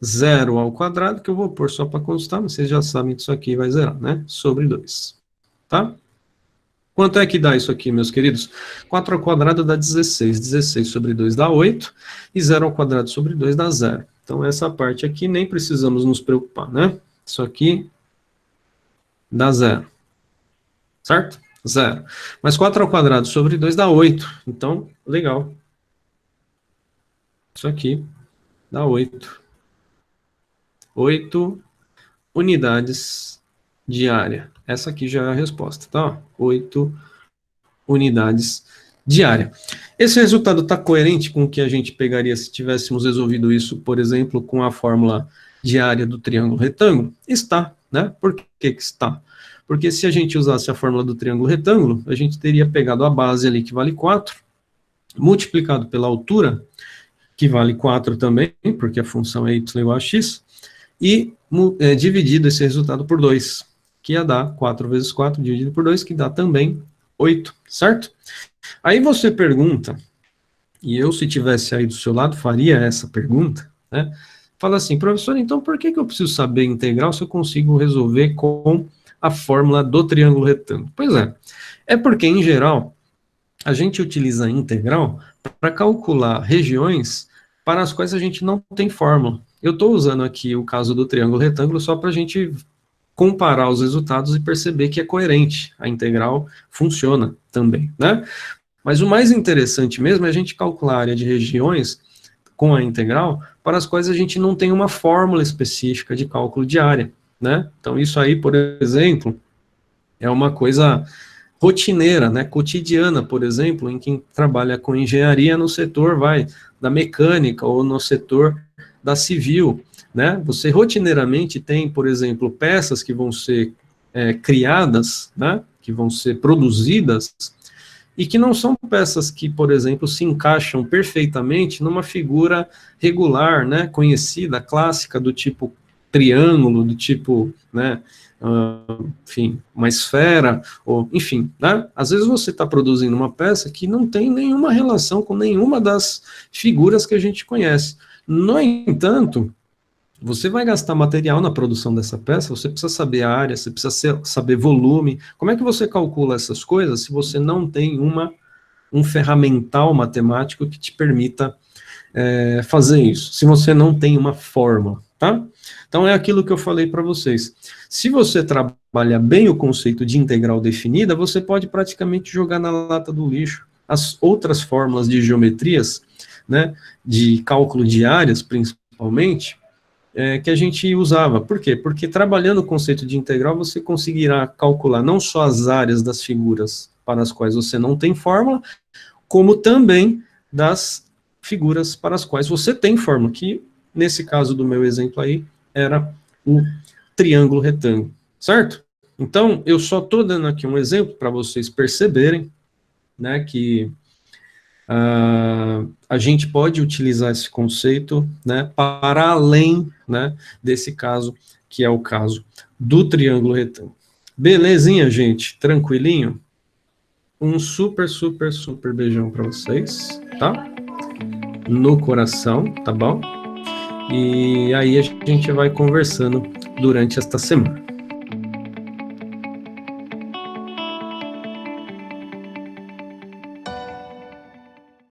Speaker 1: 0 ao quadrado, que eu vou pôr só para constar, vocês já sabem que isso aqui vai zerar, né? Sobre 2, tá? Quanto é que dá isso aqui, meus queridos? 4 ao quadrado dá 16. 16 sobre 2 dá 8. E 0 ao quadrado sobre 2 dá 0. Então, essa parte aqui nem precisamos nos preocupar, né? Isso aqui dá 0. Certo? 0. Mas 4 ao quadrado sobre 2 dá 8. Então, legal. Isso aqui dá 8. 8 unidades de área. Essa aqui já é a resposta, tá? 8 unidades de área. Esse resultado está coerente com o que a gente pegaria se tivéssemos resolvido isso, por exemplo, com a fórmula de área do triângulo retângulo? Está, né? Por que está? Porque se a gente usasse a fórmula do triângulo retângulo, a gente teria pegado a base ali, que vale 4, multiplicado pela altura, que vale 4 também, porque a função é y igual a x, e dividido esse resultado por 2, que ia dar 4 vezes 4 dividido por 2, que dá também 8, certo? Aí você pergunta, e eu, se tivesse aí do seu lado, faria essa pergunta, né? Fala assim, professor, então por que eu preciso saber integral se eu consigo resolver com a fórmula do triângulo retângulo? Pois é porque, em geral, a gente utiliza a integral para calcular regiões para as quais a gente não tem fórmula. Eu estou usando aqui o caso do triângulo retângulo só para a gente comparar os resultados e perceber que é coerente. A integral funciona também, né? Mas o mais interessante mesmo é a gente calcular a área de regiões com a integral para as quais a gente não tem uma fórmula específica de cálculo de área, né? Então, isso aí, por exemplo, é uma coisa rotineira, né, cotidiana, por exemplo, em quem trabalha com engenharia no setor, da mecânica ou no setor da civil, né, você rotineiramente tem, por exemplo, peças que vão ser criadas, né, que vão ser produzidas, e que não são peças que, por exemplo, se encaixam perfeitamente numa figura regular, né, conhecida, clássica, do tipo triângulo, do tipo, né, enfim, uma esfera, ou, enfim, né? Às vezes você está produzindo uma peça que não tem nenhuma relação com nenhuma das figuras que a gente conhece. No entanto, você vai gastar material na produção dessa peça, você precisa saber a área, você precisa saber volume. Como é que você calcula essas coisas se você não tem um ferramental matemático que te permita fazer isso, se você não tem uma fórmula, tá? Então é aquilo que eu falei para vocês. Se você trabalha bem o conceito de integral definida, você pode praticamente jogar na lata do lixo as outras fórmulas de geometrias, né, de cálculo de áreas, principalmente, que a gente usava. Por quê? Porque trabalhando o conceito de integral, você conseguirá calcular não só as áreas das figuras para as quais você não tem fórmula, como também das figuras para as quais você tem fórmula, que nesse caso do meu exemplo aí, era o triângulo retângulo, certo? Então, eu só estou dando aqui um exemplo para vocês perceberem, né, que a gente pode utilizar esse conceito, né, para além, né, desse caso, que é o caso do triângulo retângulo. Belezinha, gente? Tranquilinho? Um super, super, super beijão para vocês, tá? No coração, tá bom? E aí a gente vai conversando durante esta semana.